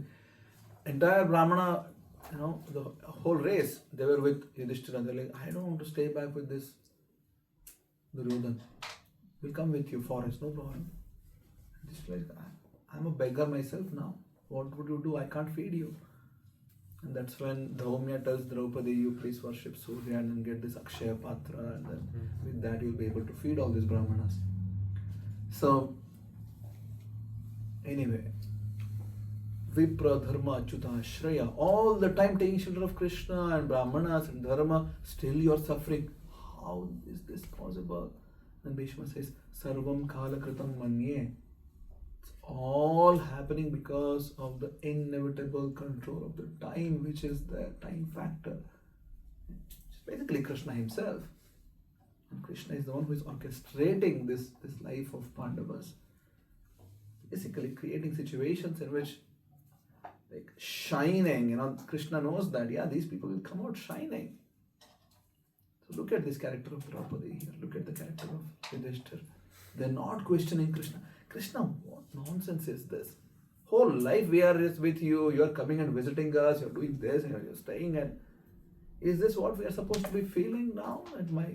Entire Brahmana, the whole race, they were with Yudhishthira. They're like, I don't want to stay back with this Duryodhan. We'll come with you, forest, no problem. Just like, I'm a beggar myself now. What would you do? I can't feed you. And that's when Dhaumya tells Draupadi, you please worship Surya and get this Akshaya Patra, and then with that you'll be able to feed all these Brahmanas. So, anyway, Vipra, Dharma, Achyuta, Shreya, all the time taking shelter of Krishna and Brahmanas and Dharma, still you're suffering. How is this possible? And Bhishma says, Sarvam Kala Kritam Manye. It's all happening because of the inevitable control of the time, which is the time factor. It's basically Krishna himself. And Krishna is the one who is orchestrating this life of Pandavas. Basically creating situations in which, like, shining, Krishna knows that, these people will come out shining. So look at this character of Draupadi here. Look at the character of Yudhishthira. They're not questioning Krishna. Krishna, what nonsense is this? Whole life we are with you, you are coming and visiting us, you're doing this, you're staying, and is this what we are supposed to be feeling now? And my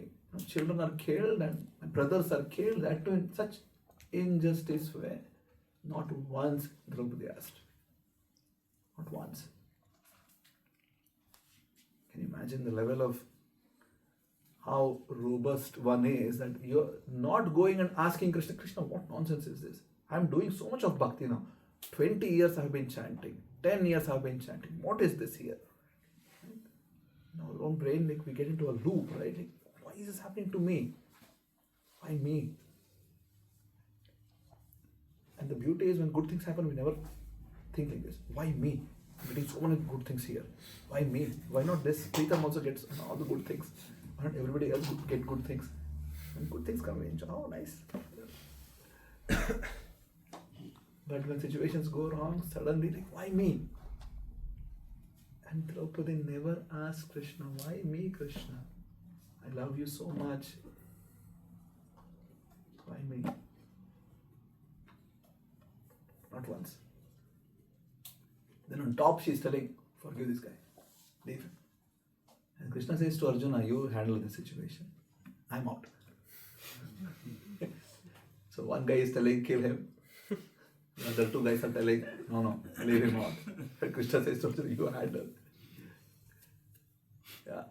children are killed and my brothers are killed, that too in such injustice way. Not once Draupadi asked. Not once. Can you imagine the level of how robust one is, that you're not going and asking Krishna, Krishna, what nonsense is this? I'm doing so much of bhakti now. 20 years I've been chanting. 10 years I've been chanting. What is this here? In our own brain, we get into a loop, right? Why is this happening to me? Why me? And the beauty is when good things happen, we never think like this. Why me? I'm getting so many good things here. Why me? Why not this? Pritam also gets all the good things. Why not everybody else get good things? When good things come in, oh, nice. But when situations go wrong, suddenly, like, why me? And Draupadi never asked Krishna, why me, Krishna? I love you so much. Why me? Not once. Then on top, she's telling, forgive this guy. Leave him. And Krishna says to Arjuna, you handle the situation. I'm out. So one guy is telling, kill him. The other two guys are telling, no, leave him out. And Krishna says to Arjuna, you handle. Yeah.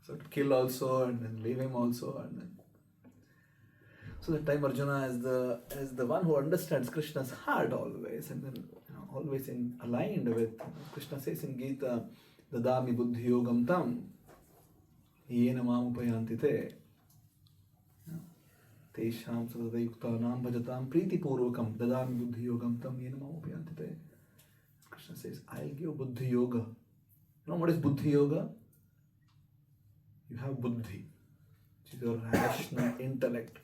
So to kill also, and then leave him also, and then. So that time Arjuna as the one who understands Krishna's heart always, and then always aligned with Krishna says in Gita, Dadami buddhi yogam tam yena mam upayanti te. Tesham sadadayuktanam bhajatam pritipurvakam dadami buddhi yogam tam yena mamopyantite. Krishna says, I'll give buddhi yoga. You know what is buddhi yoga? You have buddhi, which is your rational intellect.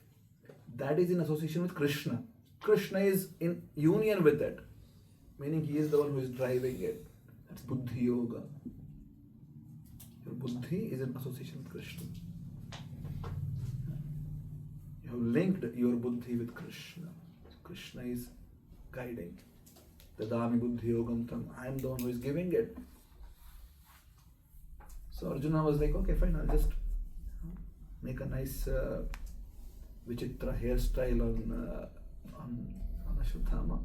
That is in association with Krishna. Krishna is in union with it, meaning he is the one who is driving it. That's buddhi yoga. Your buddhi is in association with Krishna. You have linked your buddhi with Krishna. Krishna is guiding. Dadami buddhi yogam tam. I am the one who is giving it. So Arjuna was like, okay, fine, I'll just make a nice Vichitra hairstyle on Ashwatthama,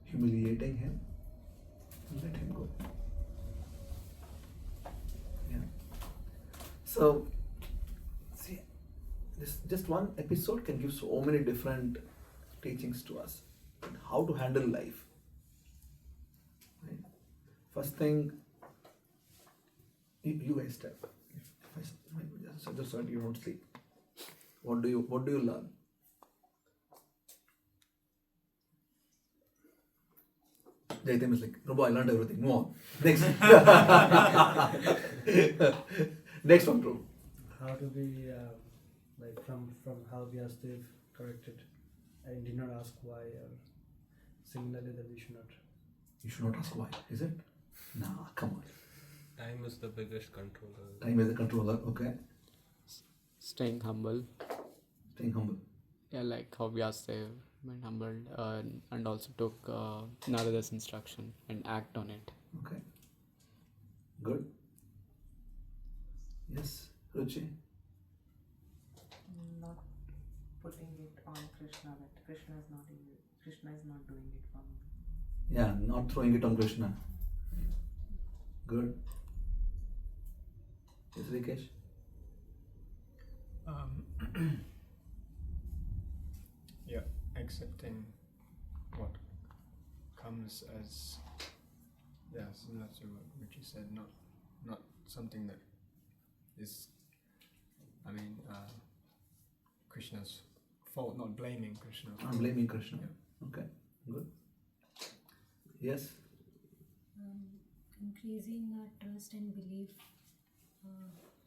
humiliating him, and let him go. Yeah. So, see, this just one episode can give so many different teachings to us on how to handle life. Right? First thing, you guys step. Just so that you don't sleep. What do you learn? Jaitam is like, Prabhu, I learned everything. Move on. Next. Next one, Prabhu. How to be like from how Vyasa corrected. I did not ask why, or similarly that we should not. You should not ask why, is it? Nah, come on. Time is the biggest controller. Time is the controller, okay. Staying humble. Staying humble. Yeah, like how Vyasa went humble and also took Narada's instruction and act on it. Okay. Good. Yes, Ruchi. Not putting it on Krishna, that Krishna is not doing it for me. Yeah, not throwing it on Krishna. Good. Yes, Rikesh. Yeah, accepting what comes as, yeah, similar to what you said, not something that is, Krishna's fault, not blaming Krishna. Not blaming Krishna. Yeah. Okay, good. Yes. Increasing our trust and belief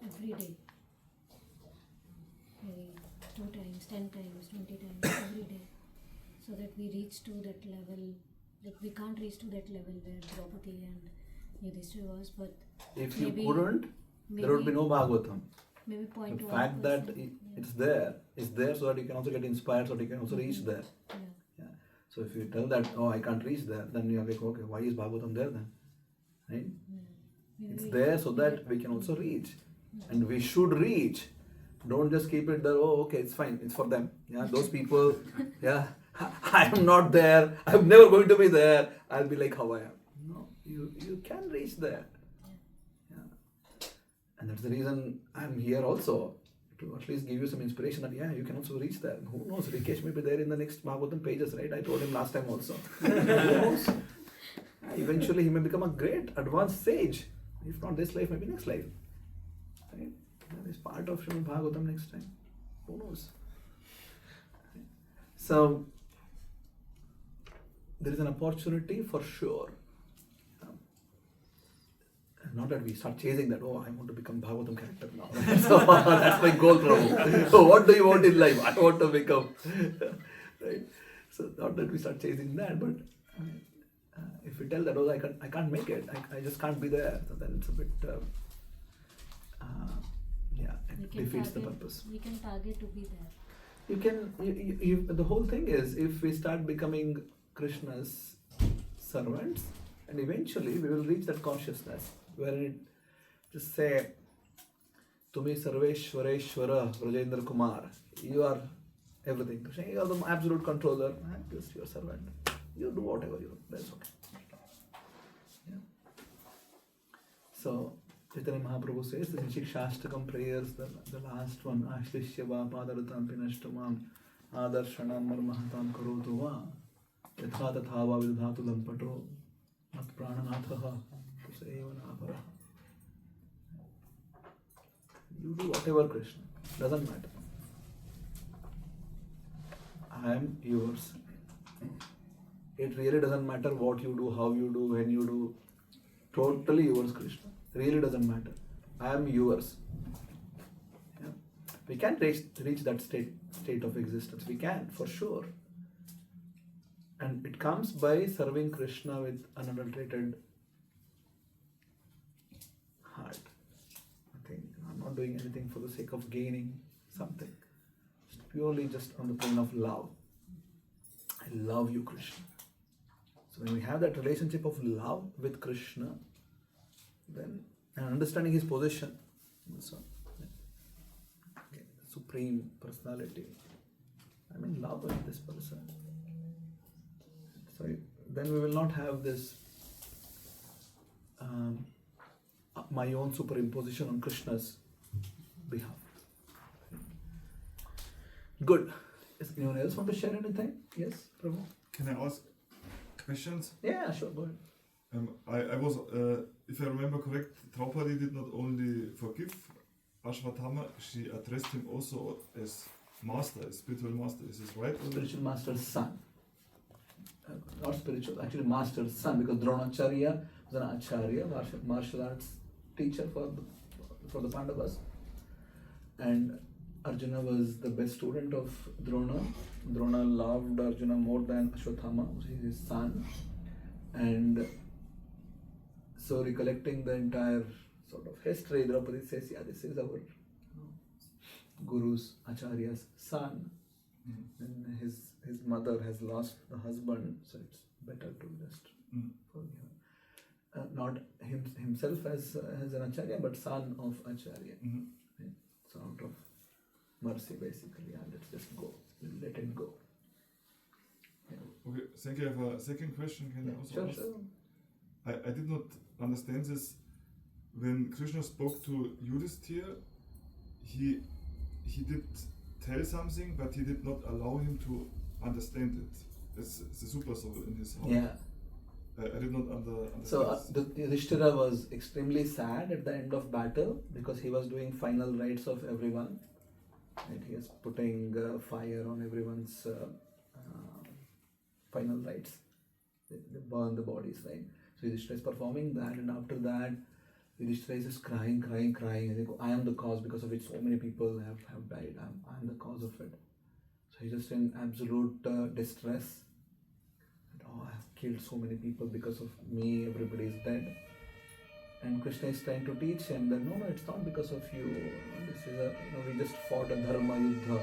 every day. Maybe 2 times, 10 times, 20 times every day. So that we reach to that level. Like we can't reach to that level where Draupadi and Yudhishthira was, but if you couldn't, there would be no Bhagavatam. Maybe 0.1%. The fact that it's there so that you can also get inspired, so that you can also reach there. Yeah. So if you tell that, oh, I can't reach there, then you are like, okay, why is Bhagavatam there then? Right? It's there so that we can also reach. And we should reach. Don't just keep it there, oh, okay, it's fine, it's for them. Yeah, those people, yeah, I am not there, I'm never going to be there, I'll be like how I am. No, you can reach there. Yeah. And that's the reason I'm here also, to at least give you some inspiration that, yeah, you can also reach there. Who knows, Rikesh may be there in the next Bhagavatam pages, right? I told him last time also. Who knows? Eventually he may become a great advanced sage. If not this life, maybe next life. Right? That is part of Srimad Bhagavatam next time. Who knows? So, there is an opportunity for sure. Not that we start chasing that, oh, I want to become Bhagavatam character now. So, that's my goal, Prabhu. So, what do you want in life? I want to become. Right? So, not that we start chasing that, but if we tell that, oh, I can't make it, I just can't be there, so then it's a bit, it defeats the purpose. We can target to be there. You can, the whole thing is, if we start becoming Krishna's servants, and eventually we will reach that consciousness, where it just say, Tumi Sarveshwareshwara Rajendra Kumar, you are everything. Krishna, you are the absolute controller, I'm just your servant. You do whatever you want, that's okay. Yeah. So, Chaitanya Mahaprabhu says this in Shikshashtakam prayers, the last one, Ashlishya va padaratam pinashtamam adarshanam marmahatam karotu va yatha tatha va vidhatu lampato mat prananathaha tuseva nabhara. You do whatever, Krishna, doesn't matter. I am yours. It really doesn't matter what you do, how you do, when you do. Totally yours, Krishna. Really doesn't matter. I am yours. Yeah. We can reach that state of existence. We can, for sure. And it comes by serving Krishna with unadulterated heart. Nothing. I'm not doing anything for the sake of gaining something. Just purely just on the plane of love. I love you, Krishna. So when we have that relationship of love with Krishna, then and understanding his position, so okay, the supreme personality, I'm in love with this person. So then we will not have this my own superimposition on Krishna's behalf. Good. Does anyone else want to share anything? Yes, Prabhu? Can I ask questions? Yeah, sure, go ahead. I was, if I remember correct, Draupadi did not only forgive Ashwatthama, she addressed him also as master, as spiritual master. Is this right? Spiritual master's son. Not spiritual, actually master's son, because Dronacharya was an acharya, martial arts teacher for the Pandavas. And Arjuna was the best student of Drona. Drona loved Arjuna more than Ashwatthama, which is his son. And so recollecting the entire sort of history, Draupadi says, yeah, this is our Guru's, Acharya's son. And his mother has lost the husband, so it's better to just forgive him. Not himself as an Acharya, but son of Acharya. Right? So out of mercy, basically, yeah, let's just go, let it go. Yeah. Okay, thank you. I have a second question. Can I also ask? Sure. I did not understand this. When Krishna spoke to Yudhishthira, he did tell something, but he did not allow him to understand it. It's the super soul in his heart. Yeah. I did not understand. So Yudhishthira was extremely sad at the end of battle because he was doing final rites of everyone. And he was putting fire on everyone's final rites. They burn the bodies, right? So Yudhishthira is performing that, and after that, Yudhishthira is just crying. And they go, I am the cause, because of which so many people have died. I am the cause of it. So he's just in absolute distress. And, I have killed so many people because of me, everybody is dead. And Krishna is trying to teach him that no, it's not because of you. This is we just fought a Dharma Yuddha.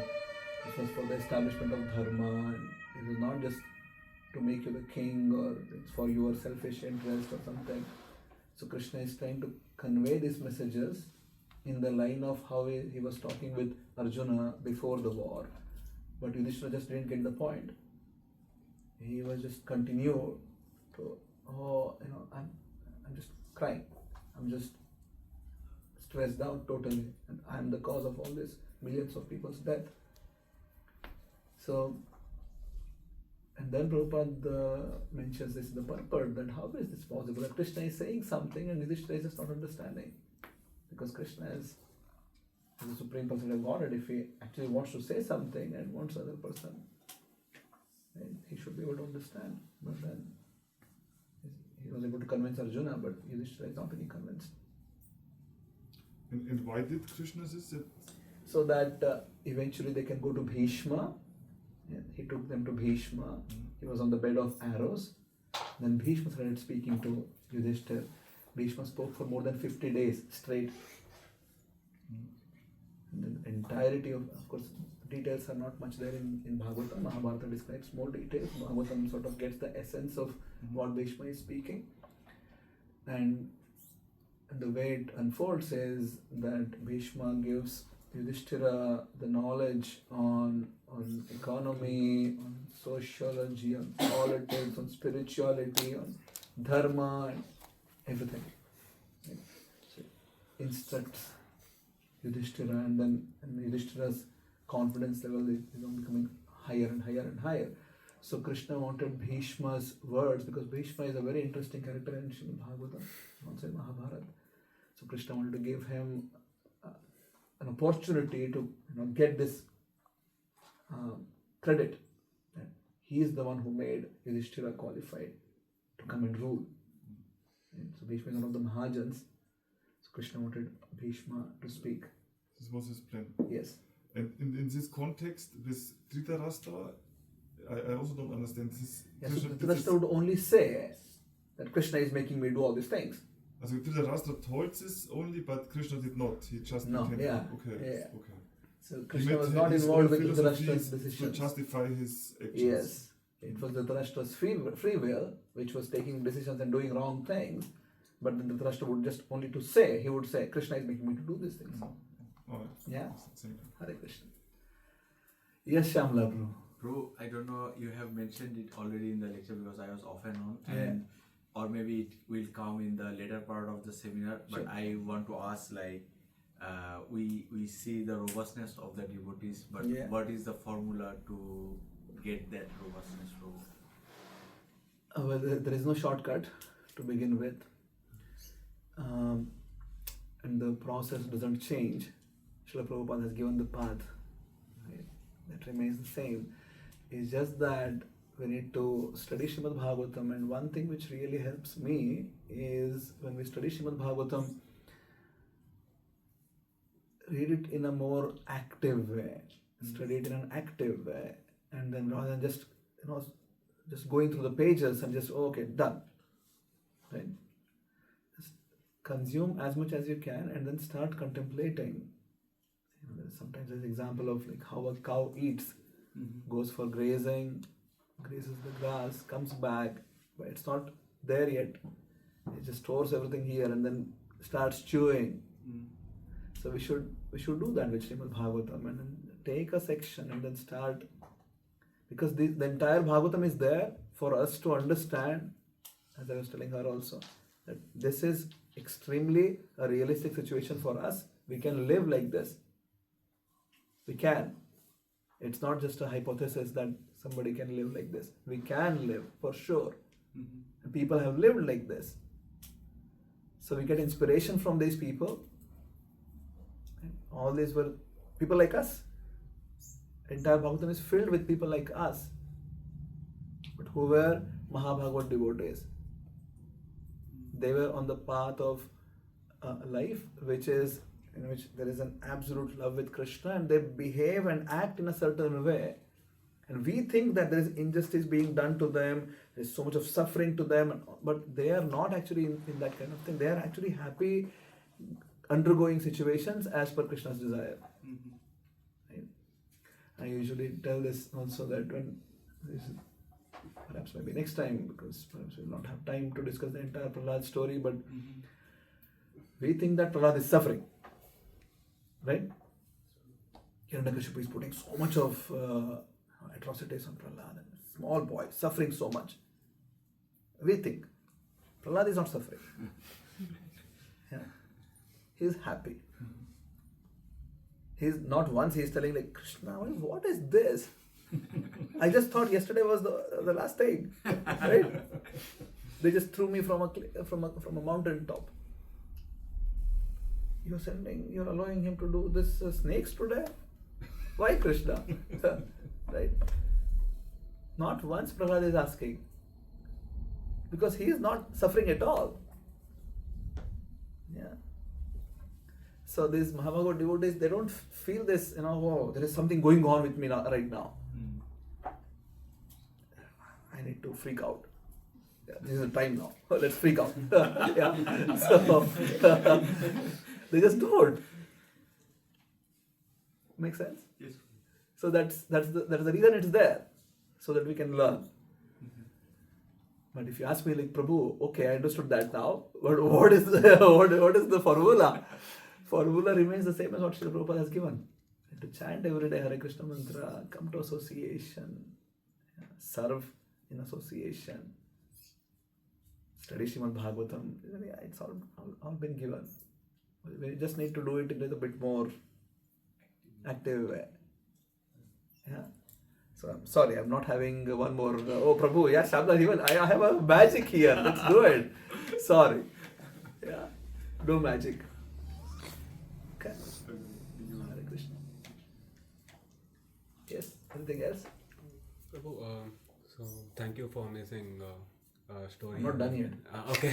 This was for the establishment of Dharma, and it was not just to make you the king or it's for your selfish interest or something. So Krishna is trying to convey these messages in the line of how he was talking with Arjuna before the war. But Yudhishthira just didn't get the point. He was just continued to, I'm just crying. I'm just stressed out totally, and I'm the cause of all this millions of people's death. So, and then Prabhupada mentions this in the purport, that how is this possible? That Krishna is saying something and Yudhishthira is just not understanding. Because Krishna is the Supreme Personality of Godhead. If he actually wants to say something and wants other person, then he should be able to understand. But then he was able to convince Arjuna, but Yudhishthira is not really convinced. And why did Krishna say that? So that eventually they can go to Bhishma. Yeah, he took them to Bhishma. He was on the bed of arrows. Then Bhishma started speaking to Yudhishthira. Bhishma spoke for more than 50 days straight. And the entirety of course, details are not much there in Bhagavatam. Mahabharata describes more details. Bhagavatam sort of gets the essence of what Bhishma is speaking. And the way it unfolds is that Bhishma gives Yudhishthira the knowledge on economy, on sociology, on politics, on spirituality, on dharma, and everything. So instructs Yudhishthira, and Yudhishthira's confidence level is becoming higher and higher and higher. So Krishna wanted Bhishma's words, because Bhishma is a very interesting character in Srimad Bhagavatam, also in Mahabharata. So Krishna wanted to give him an opportunity to get this credit he is the one who made Yudhishthira qualified to come and rule. And so Bhishma is one of the Mahajans. So Krishna wanted Bhishma to speak. This was his plan. Yes. And in this context, with Dhritarashtra, I also don't understand this. Yes, so Dhritarashtra would only say that Krishna is making me do all these things. Also Dhritarashtra told this only, but Krishna did not. He just became okay. So Krishna was not involved with Dhritarashtra's to decisions. justify his actions. Yes. It was Dhritarashtra's free will which was taking decisions and doing wrong things. But then Dhritarashtra would just only to say, he would say, Krishna is making me to do these things. Yeah. Hare Krishna. Yes, Shamla, bro. Bro, I don't know, you have mentioned it already in the lecture because I was off and on, and or maybe it will come in the later part of the seminar, but I want to ask, like, we see the robustness of the devotees, but what is the formula to get that robustness, bro? Well, there is no shortcut to begin with, and the process doesn't change. Srila Prabhupada has given the path. Right? That remains the same. It's just that we need to study Srimad Bhagavatam, and one thing which really helps me is when we study Srimad Bhagavatam, read it in a more active way, study it in an active way, and then rather than just just going through the pages and just okay, done, right? Just consume as much as you can and then start contemplating. Sometimes there's an example of like how a cow eats, goes for grazing, grazes the grass, comes back, but it's not there yet. It just stores everything here and then starts chewing. So we should do that with Srimad Bhagavatam, and then take a section and then start, because the entire Bhagavatam is there for us to understand, as I was telling her also, that this is extremely a realistic situation for us. We can live like this. We can. It's not just a hypothesis that somebody can live like this. We can live for sure. And people have lived like this. So we get inspiration from these people. And all these were people like us. Entire Bhagavatam is filled with people like us, but who were Mahabhagavat devotees. They were on the path of life, which is in which there is an absolute love with Krishna, and they behave and act in a certain way. And we think that there is injustice being done to them, there's so much of suffering to them, but they are not actually in that kind of thing. They are actually happy undergoing situations as per Krishna's desire. Right? I usually tell this also that when this is, perhaps maybe next time, because perhaps we will not have time to discuss the entire Prahlad story, but we think that Prahlad is suffering. Right? Hiranyakashipu is putting so much of atrocities on Prahlad, and small boy suffering so much. We think Prahlad is not suffering. He is happy. He is not once he is telling like, Krishna, what is this? I just thought yesterday was the last thing, right? They just threw me from a mountain top. You're allowing him to do this snakes today? Why, Krishna? Right? Not once Prahlad is asking, because he is not suffering at all. Yeah. So these Mahabhagavat devotees, they don't feel this, oh, there is something going on with me right now. I need to freak out. Yeah, this is the time now. Let's freak out. Yeah. So they just don't. Make sense? Yes. So that's the reason it's there, so that we can learn. But if you ask me, like, Prabhu, okay, I understood that now. But what is the formula? Formula remains the same as what Srila Prabhupada has given. To chant every day Hare Krishna mantra, come to association, serve in association, study Srimad Bhagavatam. It's all been given. We just need to do it in a bit more active way. Yeah. So I'm sorry, I'm not having one more. Oh Prabhu, yeah, Shabda, I have a magic here. Let's do it. Sorry. Yeah. Do magic. Okay. Hare Krishna. Yes. Anything else? Prabhu, So thank you for amazing story. I'm not done yet. Okay.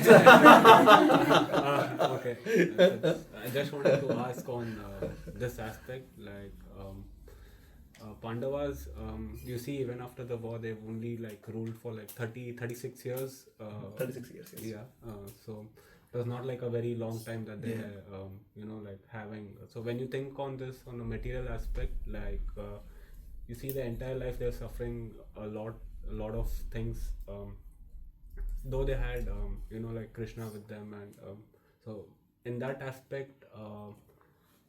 Okay. I just wanted to ask on this aspect, like Pandavas, you see, even after the war, they've only like ruled for like 36 years. 36 years, yes. Yeah. So it was not like a very long time that they, like having. So when you think on this, on a material aspect, like you see the entire life they're suffering a lot of things. Though they had, like Krishna with them, and so in that aspect,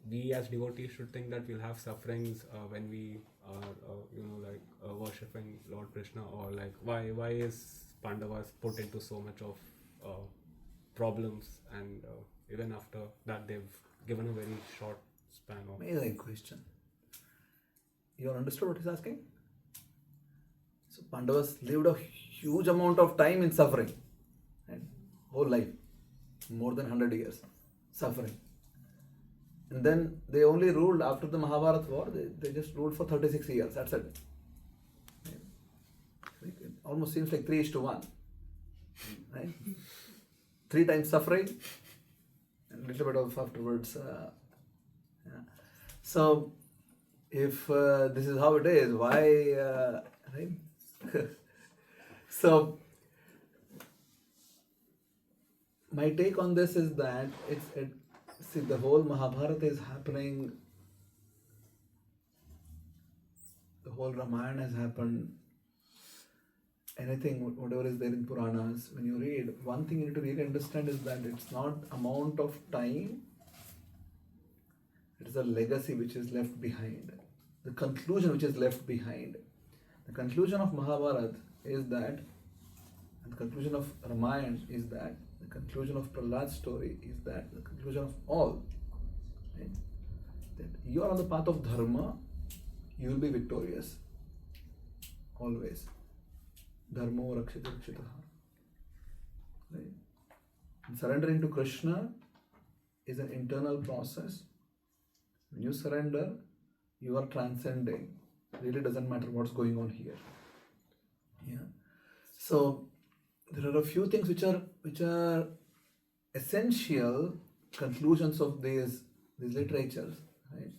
we as devotees should think that we'll have sufferings when we are, worshipping Lord Krishna, or like why is Pandavas put into so much of problems, and even after that they've given a very short span of. Amazing question. You understood what he's asking? So Pandavas lived a huge amount of time in suffering, right? Whole life, more than 100 years, suffering. And then they only ruled after the Mahabharata war, they just ruled for 36 years, that's it. It almost seems like 3:1, right? 3 times suffering, and a little bit of afterwards. So, if this is how it is, why, right? So, my take on this is that see, the whole Mahabharata is happening, the whole Ramayana has happened, anything, whatever is there in Puranas, when you read, one thing you need to really understand is that it's not amount of time, it is a legacy which is left behind, the conclusion which is left behind. The conclusion of Mahabharata is that, and the conclusion of Ramayana is that, the conclusion of Prahlad's story is that, the conclusion of all, right? That you are on the path of Dharma, you will be victorious, always. Dharmo rakshita rakshitaha. Right? And surrendering to Krishna is an internal process. When you surrender, you are transcending. It really doesn't matter what's going on here. Yeah. So there are a few things which are essential conclusions of these literatures, right?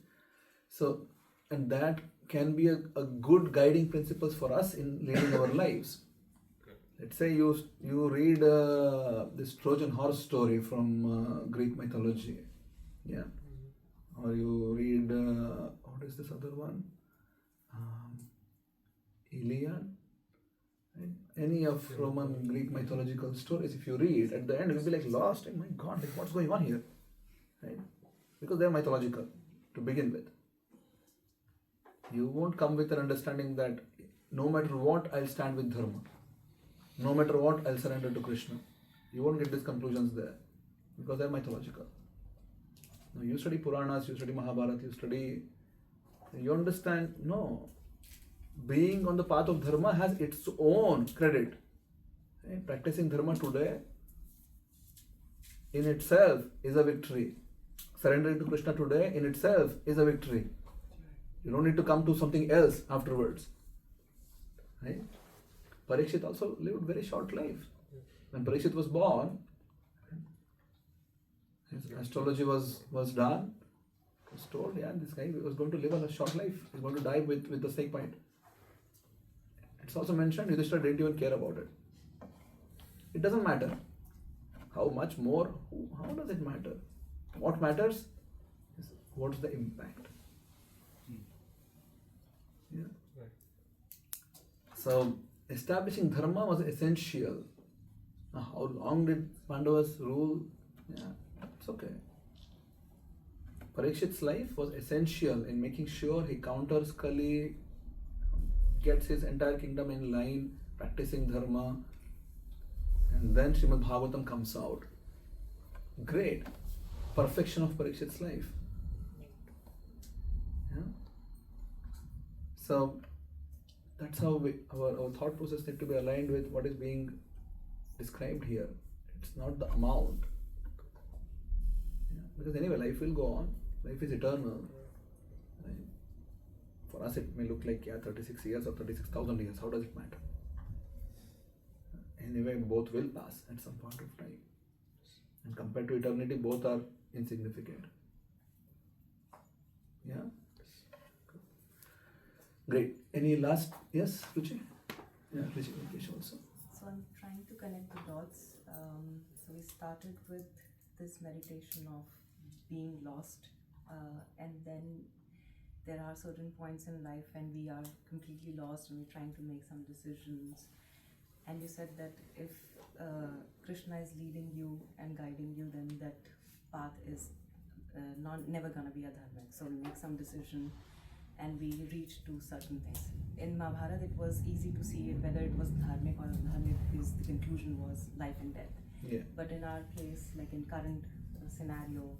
So, and that can be a good guiding principles for us in leading our lives. Let's say you read this Trojan horse story from Greek mythology, yeah, or you read what is this other one, Iliad, right? Any of Roman Greek mythological stories, if you read, at the end you'll be like lost, and my God, like what's going on here, right? Because they're mythological to begin with. You won't come with an understanding that no matter what, I'll stand with Dharma. No matter what, I'll surrender to Krishna. You won't get these conclusions there because they're mythological. Now, you study Puranas, you study Mahabharata, you understand, no. Being on the path of Dharma has its own credit. Right? Practicing Dharma today in itself is a victory. Surrendering to Krishna today in itself is a victory. You don't need to come to something else afterwards. Right? Parikshit also lived very short life. When Parikshit was born, his astrology was done. It was told, yeah, this guy was going to live a short life. He's going to die with the snake bite. It's also mentioned Yudhishthira didn't even care about it. It doesn't matter. How much more? How does it matter? What matters is what's the impact. Yeah. Right. So establishing Dharma was essential. Now, how long did Pandavas rule? Yeah, it's okay. Parikshit's life was essential in making sure he counters Kali, gets his entire kingdom in line, practicing Dharma, and then Srimad Bhagavatam comes out. Great. Perfection of Parikshit's life. Yeah. So that's how our thought process need to be aligned with what is being described here. It's not the amount. Yeah. Because anyway, life will go on. Life is eternal. Right? For us, it may look like 36 years or 36,000 years. How does it matter? anyway both will pass at some point of time. And compared to eternity, both are insignificant. Yeah? Great. Any last? Yes, Ruchi? Yeah, Ruchi also. So I'm trying to connect the dots. So we started with this meditation of being lost, and then there are certain points in life when we are completely lost and we're trying to make some decisions. And you said that if Krishna is leading you and guiding you, then that path is never gonna be a dharma. So we make some decision and we reach to certain things. In Mahabharata, it was easy to see it, whether it was dharmic or adharmic, because the conclusion was life and death. Yeah. But in our case, like in current scenario,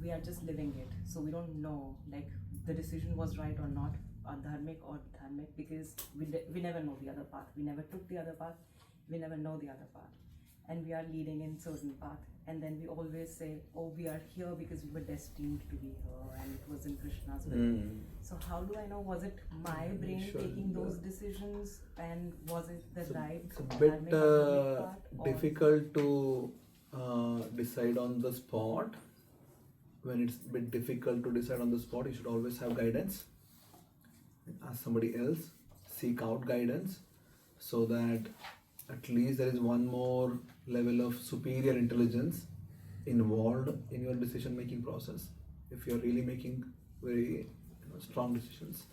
we are just living it. So we don't know like the decision was right or not, adharmic or dharmic, because we never know the other path. We never took the other path. We never know the other path. And we are leading in certain path. And then we always say, oh, we are here because we were destined to be here and it was in Krishna's will. So how do I know, was it my brain taking those decisions and was it the right? It's a bit difficult to decide on the spot. When it's a bit difficult to decide on the spot, you should always have guidance. Ask somebody else, seek out guidance, so that at least there is one more level of superior intelligence involved in your decision making process. If you're really making very strong decisions,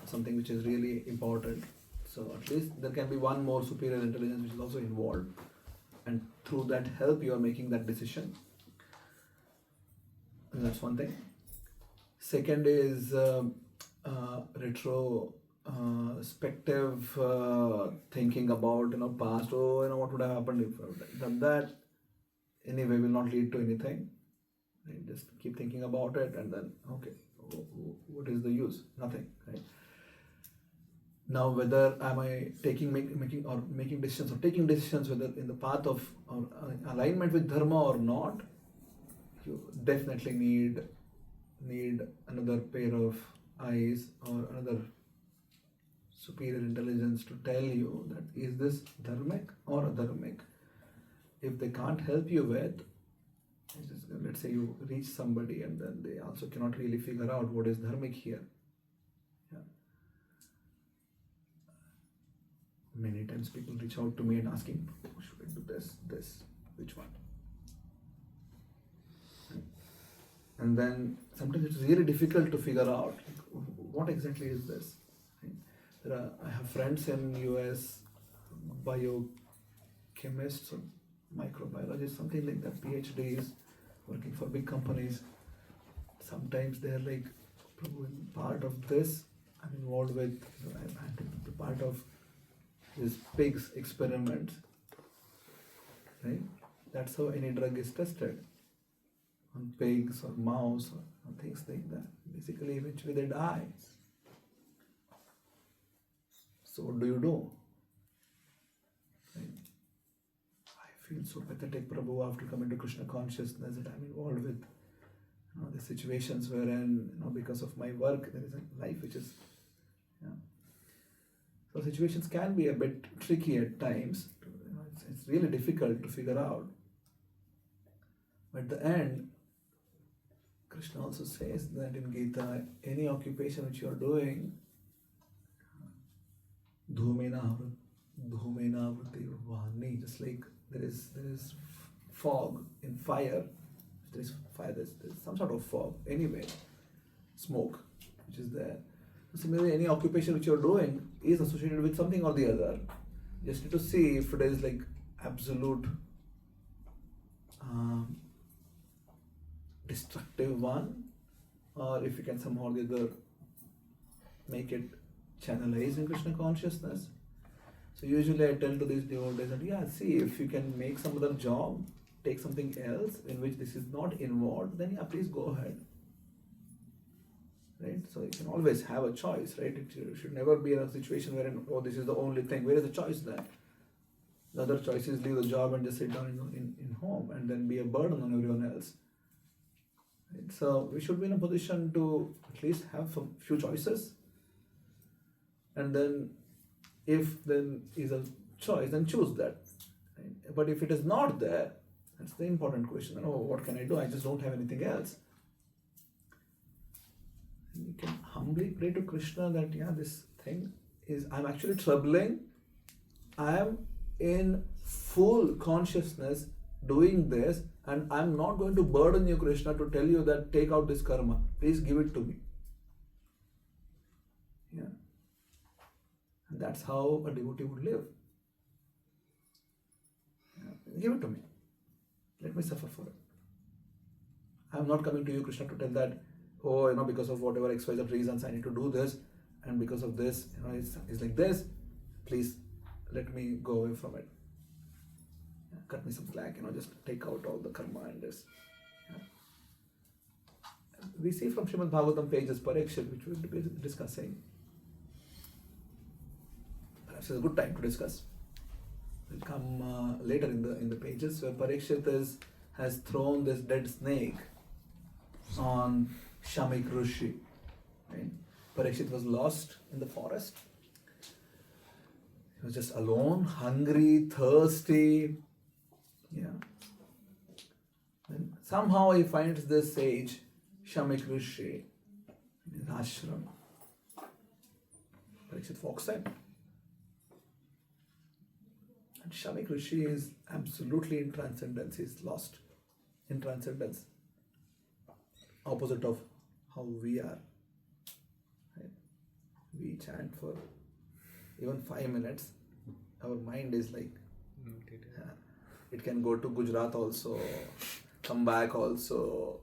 something which is really important, so at least there can be one more superior intelligence which is also involved, and through that help you are making that decision. And that's one thing. Second is retrospective thinking about past. Oh, what would have happened if I would have done that? Anyway, will not lead to anything. Right? Just keep thinking about it, and then okay, what is the use? Nothing. Right? Now, whether am I making decisions or taking decisions, whether in the path of or alignment with dharma or not, you definitely need another pair of eyes or another superior intelligence to tell you that is this dharmic or adharmic. If they can't help you with, let's say you reach somebody and then they also cannot really figure out what is dharmic here. Yeah. Many times people reach out to me and asking, oh, should I do this, which one? And then sometimes it's really difficult to figure out what exactly is this. I have friends in US, biochemists or microbiologists, something like that, PhDs, working for big companies. Sometimes they're like, probably part of this, I'm involved with, I'm part of this pigs experiment, right? That's how any drug is tested, on pigs or mouse or things like that. Basically, eventually they die. So what do? Right? I feel so pathetic, Prabhu, after coming to Krishna consciousness, that I'm involved with the situations wherein, because of my work, there is a life which is, so situations can be a bit tricky at times. It's really difficult to figure out. But at the end, Krishna also says that in Gita, any occupation which you are doing, dhumena vrati vahani, just like there is fog in fire. There is fire, there's some sort of fog anyway, smoke which is there. Similarly, any occupation which you are doing is associated with something or the other. Just need to see if it is like absolute destructive one, or if you can somehow or the other make it channelized in Krishna consciousness. So usually I tell to these devotees that see, if you can make some other job, take something else in which this is not involved, then please go ahead. Right? So you can always have a choice, right? It should never be in a situation wherein, this is the only thing. Where is the choice then? The other choice is leave the job and just sit down in home and then be a burden on everyone else. Right? So we should be in a position to at least have some few choices. And then if then is a choice, then choose that. Right? But if it is not there, that's the important question. Oh, what can I do? I just don't have anything else. And you can humbly pray to Krishna that, yeah, this thing is, I'm actually troubling. I am in full consciousness doing this, and I'm not going to burden you, Krishna, to tell you that take out this karma. Please give it to me. Yeah. And that's how a devotee would live. Yeah. Give it to me. Let me suffer for it. I'm not coming to you, Krishna, to tell that, oh, because of whatever XYZ reasons I need to do this, and because of this, it's like this. Please let me go away from it. Yeah, cut me some slack, just take out all the karma and this. Yeah. We see from Srimad Bhagavatam pages Parikshit, which we'll be discussing. Perhaps it's a good time to discuss. We'll come later in the pages where Parikshit has thrown this dead snake on Shamik Rishi. Right? Parikshit was lost in the forest. He was just alone, hungry, thirsty. Yeah. Then somehow he finds this sage, Shamik Rishi, in his ashram. Parikshit walks in. And Shamik Rishi is absolutely in transcendence. He's lost in transcendence. Opposite of how we are. Right? We chant for even 5 minutes. Our mind is like, it can go to Gujarat also, come back also,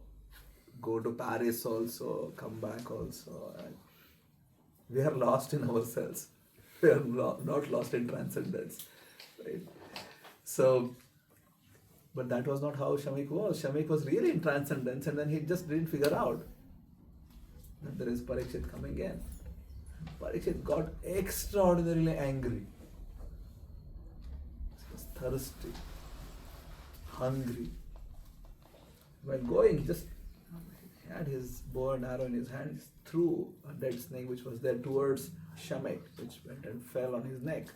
go to Paris also, come back also. And we are lost in ourselves. We are not lost in transcendence. Right? So, but that was not how Shamik was. Shamik was really in transcendence, and then he just didn't figure out that there is Parikshit coming in. Parikshit got extraordinarily angry. He was thirsty, hungry. While going, he had his bow and arrow in his hand. He threw a dead snake which was there towards Shamik, which went and fell on his neck.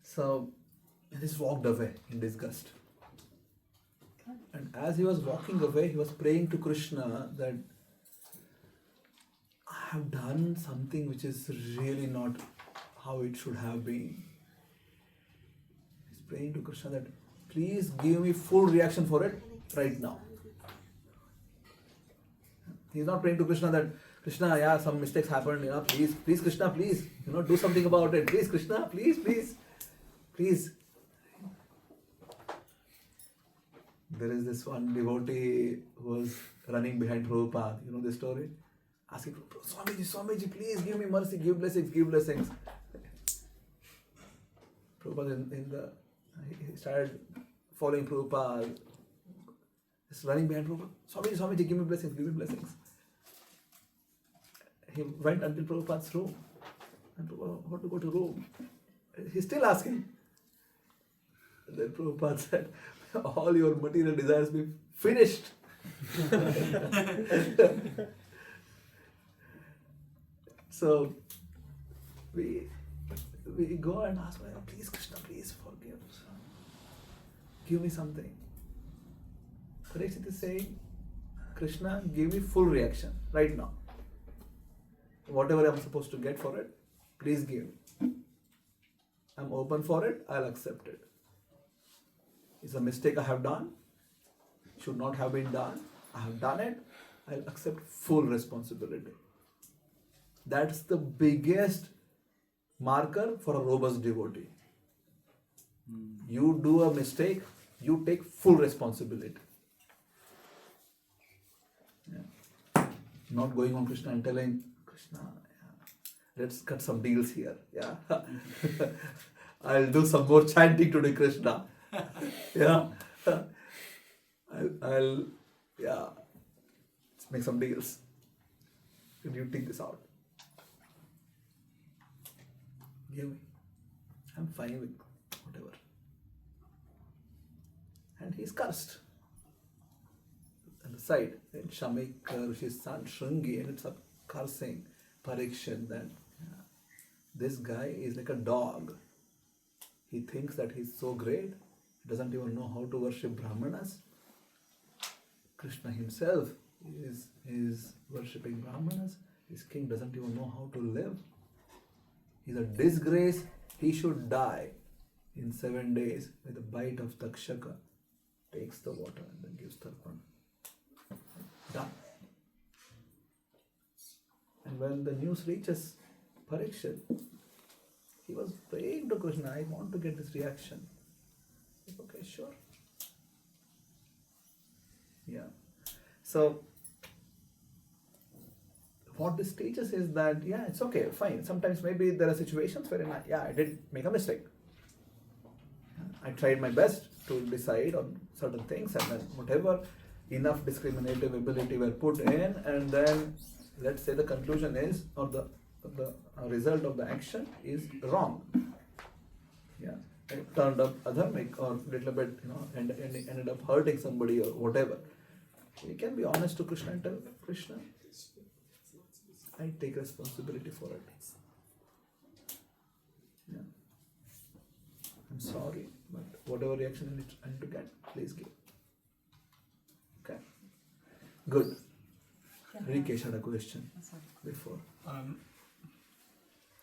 So he just walked away in disgust. And as he was walking away, he was praying to Krishna that I have done something which is really not how it should have been. He's praying to Krishna that please give me full reaction for it right now. He's not praying to Krishna that Krishna, yeah, some mistakes happened, please Krishna, please, do something about it. Please Krishna, please. There is this one devotee who was running behind Prabhupada. You know this story? Asking Prabhupada, Swamiji, please give me mercy, give blessings. Prabhupada he started following Prabhupada. Just running behind Prabhupada. Swamiji, give me blessings. He went until Prabhupada's room. And Prabhupada wanted to go to room. He's still asking. And then Prabhupada said, all your material desires be finished. So we go and ask, please Krishna, please forgive. Give me something. Parikshit is saying, Krishna, give me full reaction right now. Whatever I'm supposed to get for it, please give me. I'm open for it, I'll accept it. It's a mistake I have done, should not have been done. I have done it, I'll accept full responsibility. That's the biggest marker for a robust devotee. You do a mistake, you take full responsibility. Yeah. Not going on Krishna and telling Krishna, let's cut some deals here. Yeah. I'll do some more chanting today, Krishna. Yeah. I'll let's make some deals. Can you take this out? Give me. I'm fine with whatever. And he's cursed. On the side, then Shamik Rishi's son Shringi ended up cursing Parikshit that this guy is like a dog. He thinks that he's so great, he doesn't even know how to worship Brahmanas. Krishna himself is worshipping Brahmanas. His king doesn't even know how to live. He's a disgrace. He should die in 7 days with a bite of Takshaka. Takes the water and then gives Tarpan. Done. And when the news reaches Parikshit, he was praying to Krishna, I want to get this reaction. Okay, sure. Yeah. So, what this teaches is that, yeah, it's okay, fine. Sometimes maybe there are situations where I did make a mistake. I tried my best to decide on certain things, and then whatever enough discriminative ability were put in, and then let's say the conclusion is, or the result of the action is wrong. Yeah, it turned up adharmic or little bit, and ended up hurting somebody or whatever. We can be honest to Krishna and tell Krishna, I take responsibility for it. Yeah. I'm sorry, but whatever reaction I need to get, please give. Okay. Good. Rikesh had a question before.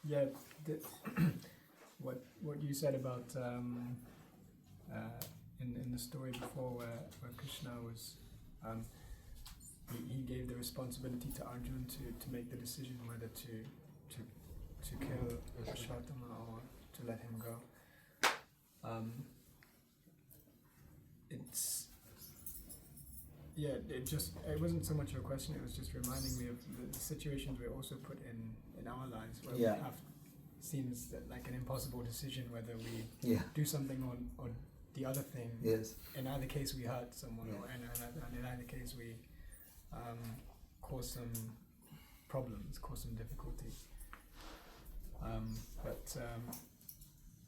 Yeah, what you said about in the story before where Krishna was he gave the responsibility to Arjuna to make the decision whether to kill Ashwatthama or to let him go. It wasn't so much a question, it was just reminding me of the situations we're also put in our lives where we have seems that like an impossible decision whether we do something or the other thing. Yes. In either case we hurt someone or and in either case we cause some problems, cause some difficulty.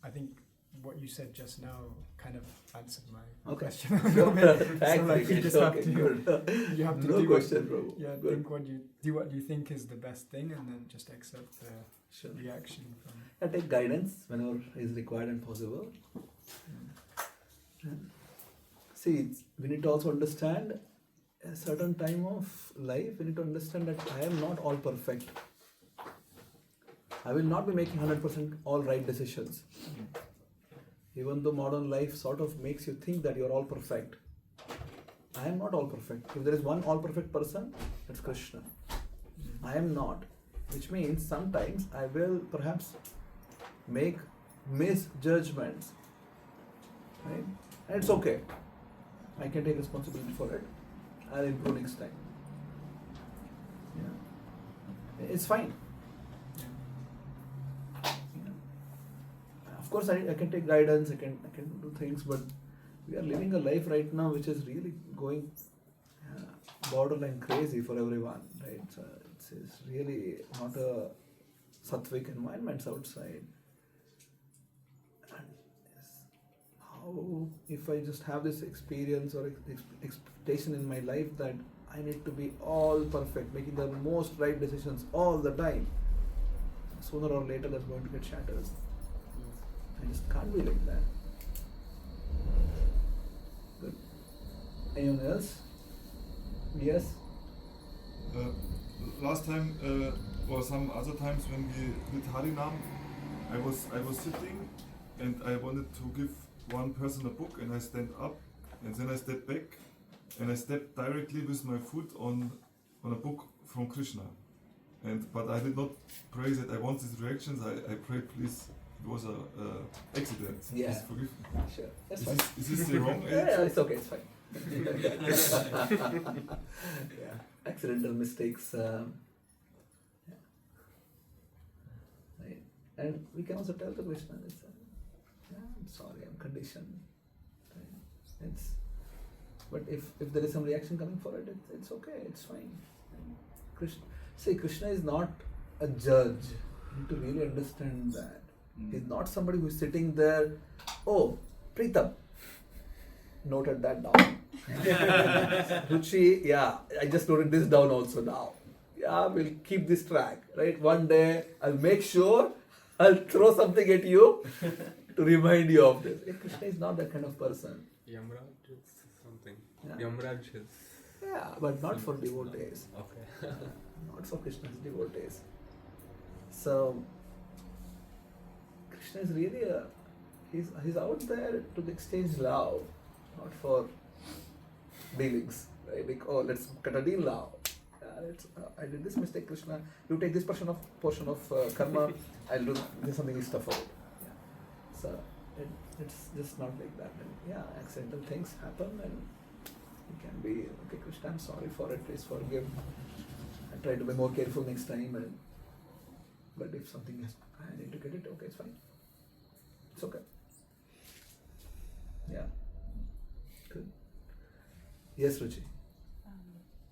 I think what you said just now kind of answered my question a little bit. So like you just have to you have to no do question, think what you think is the best thing, and then just accept the reaction from. And take guidance whenever is required and possible. See, we need to also understand a certain time of life. We need to understand that I am not all perfect. I will not be making 100% all right decisions. Even though modern life sort of makes you think that you're all perfect. I am not all perfect. If there is one all perfect person, that's Krishna. I am not. Which means sometimes I will perhaps make misjudgments. Right? And it's okay. I can take responsibility for it. I'll improve next time. Yeah. It's fine. Of course, I can take guidance, I can do things, but we are living a life right now which is really going borderline crazy for everyone, right? So it's really not a sattvic environments outside. And how, if I just have this experience or expectation in my life that I need to be all perfect, making the most right decisions all the time, sooner or later that's going to get shattered. I just can't be like that. Good. Anyone else? Yes? Last time or some other times when we did Harinam, I was sitting and I wanted to give one person a book, and I stand up and then I step back and I step directly with my foot on a book from Krishna. But I did not pray that I want these reactions. I prayed, please. It was a accident. Yeah. Please forgive me. Sure. That's fine. Is this the wrong? Yeah, it's okay. It's fine. Yeah. Accidental mistakes. Right. And we can also tell the Krishna, I'm sorry, I'm conditioned. Right. But if there is some reaction coming for it, it's okay. It's fine. And Krishna is not a judge. You need to really understand that. He's not somebody who's sitting there, oh, Pritam, noted that down. Ruchi, yeah, I just noted this down also now. Yeah, we'll keep this track, right? One day I'll make sure I'll throw something at you to remind you of this. Krishna is not that kind of person. Yamraj is something. Yeah. Yamraj is. Yeah, but not for devotees. Okay. Not for Krishna's devotees. So Krishna is really he's out there to exchange love, not for dealings. Right? Like, oh, let's cut a deal now. I did this mistake, Krishna. You take this portion of karma. I'll do this something extra for it. Yeah. So it's just not like that. And yeah, accidental things happen, and it can be okay. Krishna, I'm sorry for it. Please forgive. I try to be more careful next time. But if something is, I need to get it. Okay, it's fine. It's okay. Yeah. Good. Yes, Ruchi.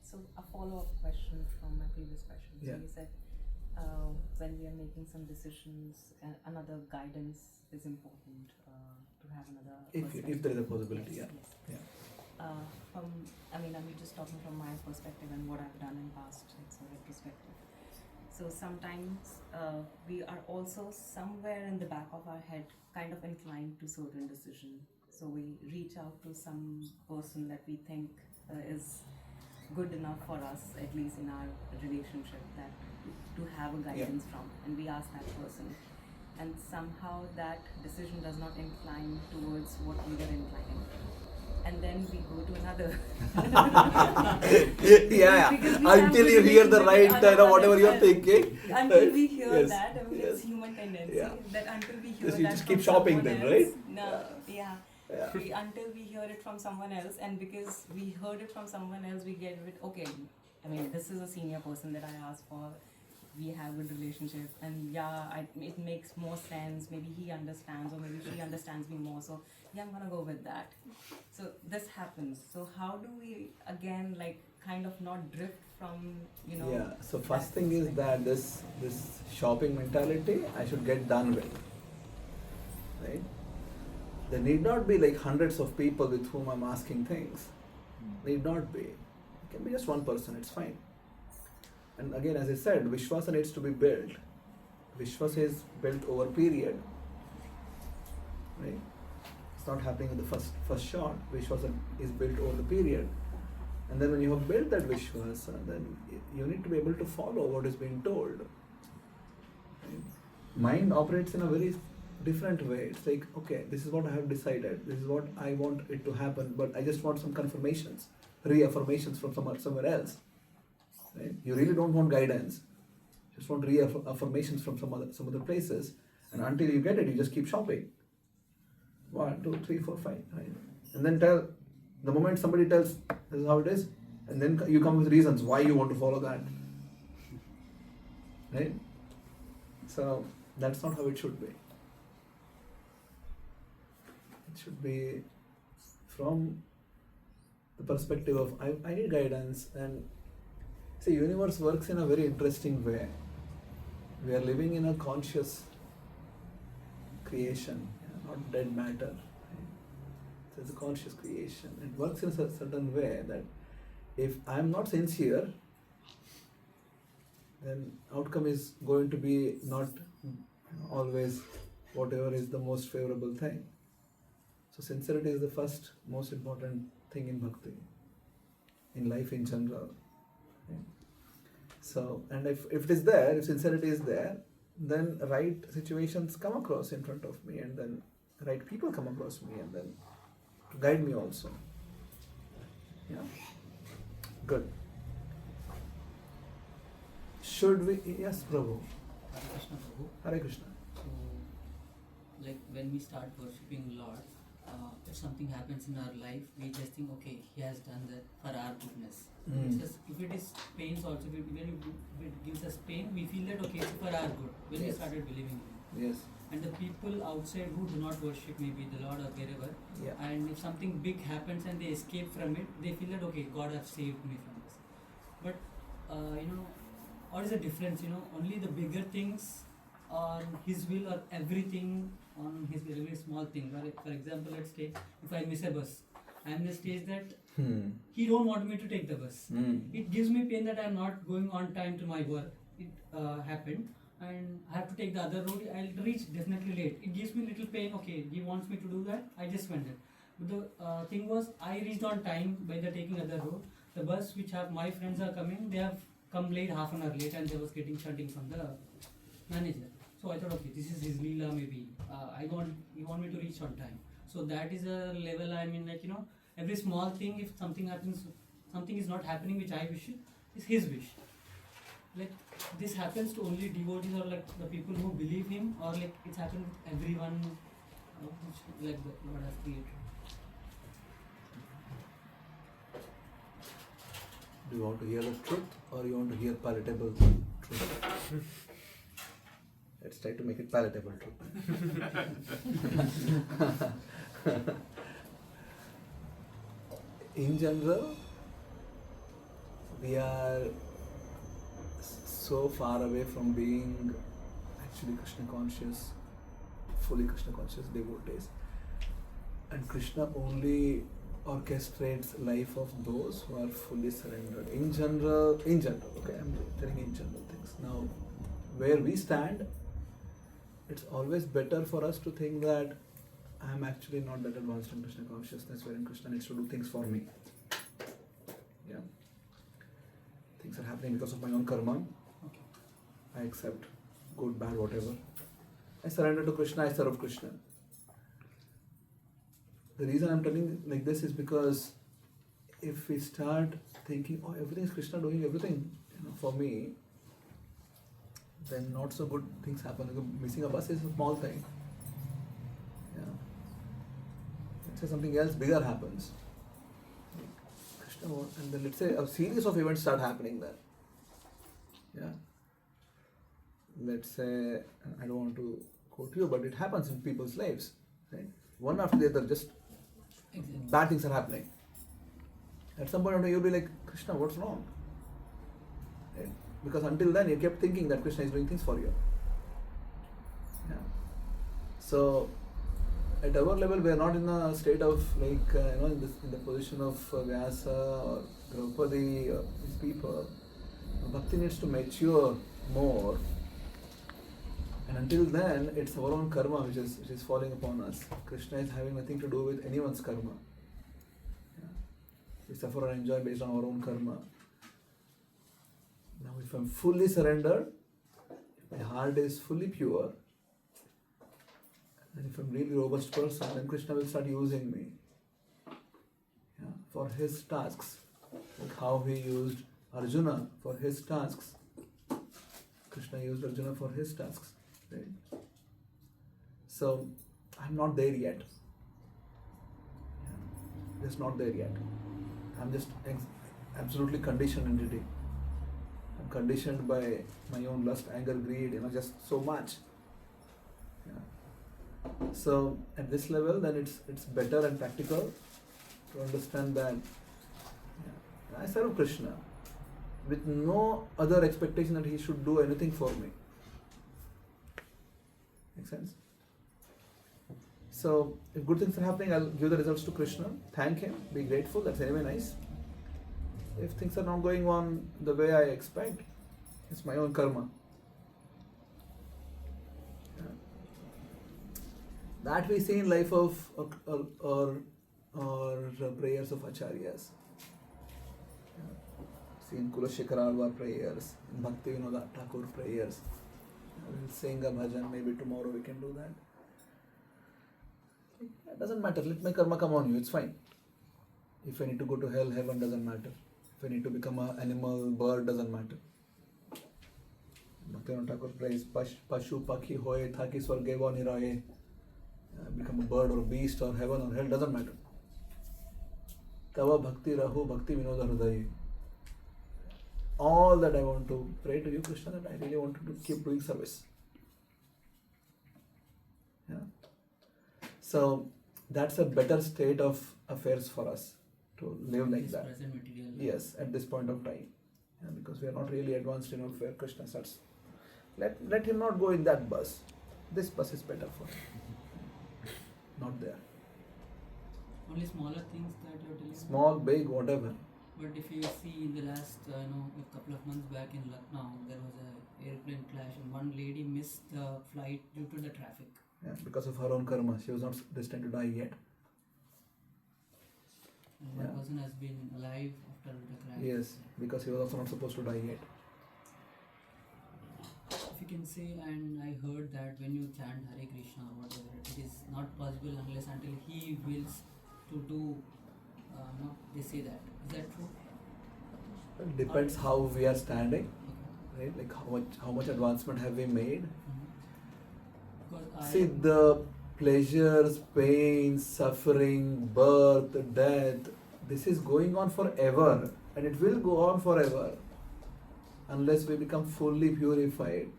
So a follow-up question from my previous question. Yeah. So you said when we are making some decisions, another guidance is important to have another. If there is a possibility, yes, yeah. Yes. I'm just talking from my perspective and what I've done in past. It's a retrospective. So sometimes we are also somewhere in the back of our head kind of inclined to certain decision. So we reach out to some person that we think is good enough for us, at least in our relationship, that to have a guidance from, and we ask that person, and somehow that decision does not incline towards what we were inclining, and then we go to another. Until you hear the right, whatever you're thinking. Until we hear that, it's human tendency that until we hear that you just keep from shopping someone then, else, right? No, until we hear it from someone else, and because we heard it from someone else, we get it. Okay, this is a senior person that I asked for. We have a good relationship, and it makes more sense. Maybe he understands, or maybe she understands me more. So I'm gonna go with that. So this happens. So how do we again kind of not drift from Yeah. So first thing is that this shopping mentality I should get done with. Right? There need not be hundreds of people with whom I'm asking things. Need not be. It can be just one person, it's fine. And again, as I said, Vishwasa needs to be built. Vishwasa is built over period. Right? It's not happening in the first shot. Vishwasa is built over the period. And then when you have built that Vishwasa, then you need to be able to follow what is being told. Right? Mind operates in a very different way. It's like, okay, this is what I have decided. This is what I want it to happen, but I just want some confirmations, reaffirmations from somewhere else. Right? You really don't want guidance. You just want reaffirmations from some other places, and until you get it, you just keep shopping. 1, 2, 3, 4, 5, right? And then the moment somebody tells this is how it is, and then you come with reasons why you want to follow that. Right? So that's not how it should be. It should be from the perspective of I need guidance. And see, universe works in a very interesting way. We are living in a conscious creation, not dead matter. Right? So it's a conscious creation. It works in a certain way that if I am not sincere, then outcome is going to be not always whatever is the most favorable thing. So sincerity is the first most important thing in bhakti, in life in general. Right? So, and if it is there, if sincerity is there, then right situations come across in front of me, and then right people come across me, and then to guide me also. Yeah. Good. Should we? Yes, Prabhu. Hare Krishna, Prabhu. Hare Krishna. So, when we start worshipping Lord, if something happens in our life, we just think, okay, He has done that for our goodness. It's just, if it is pains also, if it gives us pain, we feel that, okay, it's for our good. When we started believing in Him. Yes. And the people outside who do not worship maybe the Lord or wherever, and if something big happens and they escape from it, they feel that, okay, God has saved me from this. But, what is the difference? Only the bigger things on His will, or everything on His will, very small thing. For example, let's say if I miss a bus, I am in a stage that He don't want me to take the bus. It gives me pain that I am not going on time to my work. It happened, and I have to take the other road, I'll reach definitely late. It gives me little pain. Okay, he wants me to do that. I just went there. But the thing was, I reached on time by the taking other road. The bus which have my friends are coming, they have come late, half an hour late, and they was getting shunting from the manager. So I thought, okay, this is his leela maybe. He want me to reach on time. So that is a level I'm in, like, every small thing, if something happens, something is not happening which I wish, is his wish. Like this happens to only devotees or like the people who believe him, or like it's happened with everyone, which like the Lord has created. Do you want to hear the truth or you want to hear palatable truth? Let's try to make it palatable truth. In general, we are so far away from being actually Krishna conscious, fully Krishna conscious devotees. And Krishna only orchestrates life of those who are fully surrendered. In general, okay, I'm telling in general things. Now, where we stand, it's always better for us to think that I'm actually not that advanced in Krishna consciousness, wherein Krishna needs to do things for me. Yeah. Things are happening because of my own karma. Okay. I accept, good, bad, whatever. I surrender to Krishna, I serve Krishna. The reason I'm telling like this is because if we start thinking, oh, everything is Krishna doing everything for me, then not so good things happen. Like missing a bus is a small thing. Yeah. Let's say something else bigger happens. Krishna, and then let's say a series of events start happening there. Yeah. Let's say, I don't want to quote you, but it happens in people's lives. Right? One after the other, just bad things are happening. At some point you'll be like, Krishna, what's wrong? Right? Because until then you kept thinking that Krishna is doing things for you. Yeah. So at our level we are not in a state of like in the position of Vyasa or Draupadi or these people. Bhakti needs to mature more. And until then, it's our own karma which is falling upon us. Krishna is having nothing to do with anyone's karma. Yeah. We suffer and enjoy based on our own karma. Now, if I'm fully surrendered, if my heart is fully pure, and if I'm really robust person, then Krishna will start using me for his tasks. Like how he used Arjuna for his tasks. Krishna used Arjuna for his tasks. Right? So, I'm not there yet. Just not there yet. I'm just absolutely conditioned entity. I'm conditioned by my own lust, anger, greed, just so much. Yeah. So, at this level, then it's better and practical to understand that I serve Krishna with no other expectation that he should do anything for me. Make sense? So, if good things are happening, I'll give the results to Krishna, thank him, be grateful, that's anyway nice. If things are not going on the way I expect, it's my own karma. Yeah. That we see in life of or prayers of acharyas. See in Kulashekara Alva prayers, in Bhakti Vinoda Thakur prayers. We'll sing a bhajan, maybe tomorrow we can do that. It doesn't matter, let my karma come on you, it's fine. If I need to go to hell, heaven doesn't matter. If I need to become an animal, bird, doesn't matter. Bhakti Vinoda Thakur prays, Pashu Pakhi Hoye Thaki Swargeva Niraye. Become a bird or a beast or heaven or hell, doesn't matter. Tava Bhakti Rahu Bhakti Vinoda Hridaye. All that I want to pray to you, Krishna, that I really want to keep doing service. Yeah. So that's a better state of affairs for us to live like that. Present material. Yes, at this point of time. Yeah, because we are not really advanced enough where Krishna starts. Let him not go in that bus. This bus is better for him. Not there. Only smaller things that you're telling. Small, big, whatever. But if you see in the last, a couple of months back in Lucknow, there was a airplane crash and one lady missed the flight due to the traffic. Yeah, because of her own karma. She was not destined to die yet. And one person has been alive after the crash. Yes, because he was also not supposed to die yet. If you can say, and I heard that when you chant Hare Krishna or whatever, it is not possible unless until he wills to do, no, they say that. Is that true? It depends how we are standing, right? Like how much advancement have we made? Because See, the pleasures, pain, suffering, birth, death, this is going on forever, and it will go on forever unless we become fully purified.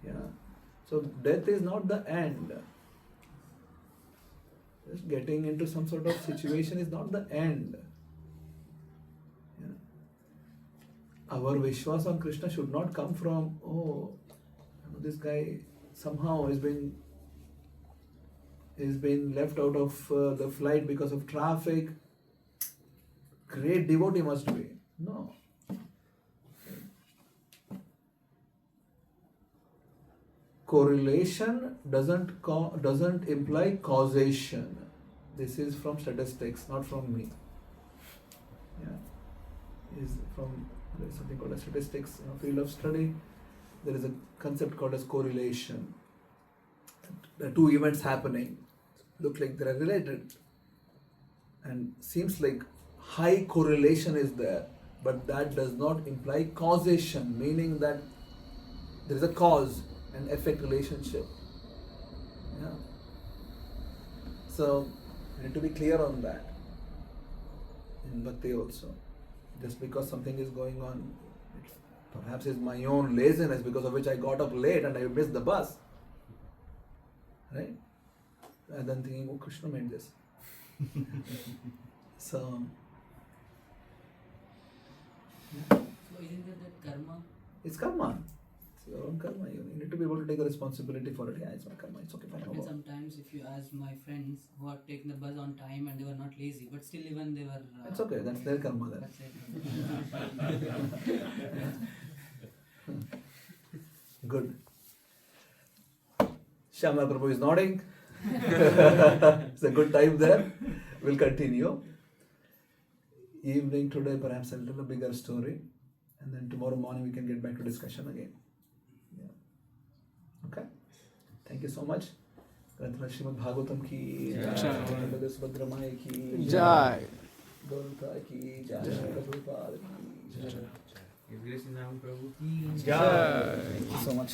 Yeah. So death is not the end. Just getting into some sort of situation is not the end. Yeah. Our Vishwas on Krishna should not come from, oh, this guy somehow has been left out of the flight because of traffic. Great devotee must be. No. Correlation doesn't imply causation. This is from statistics, not from me. Yeah, there is something called as statistics in a field of study. There is a concept called as correlation. There are two events happening, look like they are related, and seems like high correlation is there, but that does not imply causation, meaning that there is a cause and effect relationship. Yeah. So we need to be clear on that in Bhakti also. Just because something is going on, perhaps it's my own laziness because of which I got up late and I missed the bus. Right? And then thinking, oh, Krishna made this. So isn't that karma? It's karma. It's your own karma. You need to be able to take the responsibility for it. Yeah, it's my karma. It's okay. Fine. And sometimes if you ask my friends who have taken the bus on time and they were not lazy, but still even they were... it's okay. That's their karma then. That's it. Good. Shyamla Prabhu is nodding. It's a good time there. We'll continue. Evening today, perhaps a little bigger story. And then tomorrow morning we can get back to discussion again. Yeah. Okay. Thank you so much. Srimad Bhagavatam ki jai. Subhadramaya ki jai. Golta ki jai. Prabhupada ki jai. Krishna Prabhu ki jai. Thank you so much.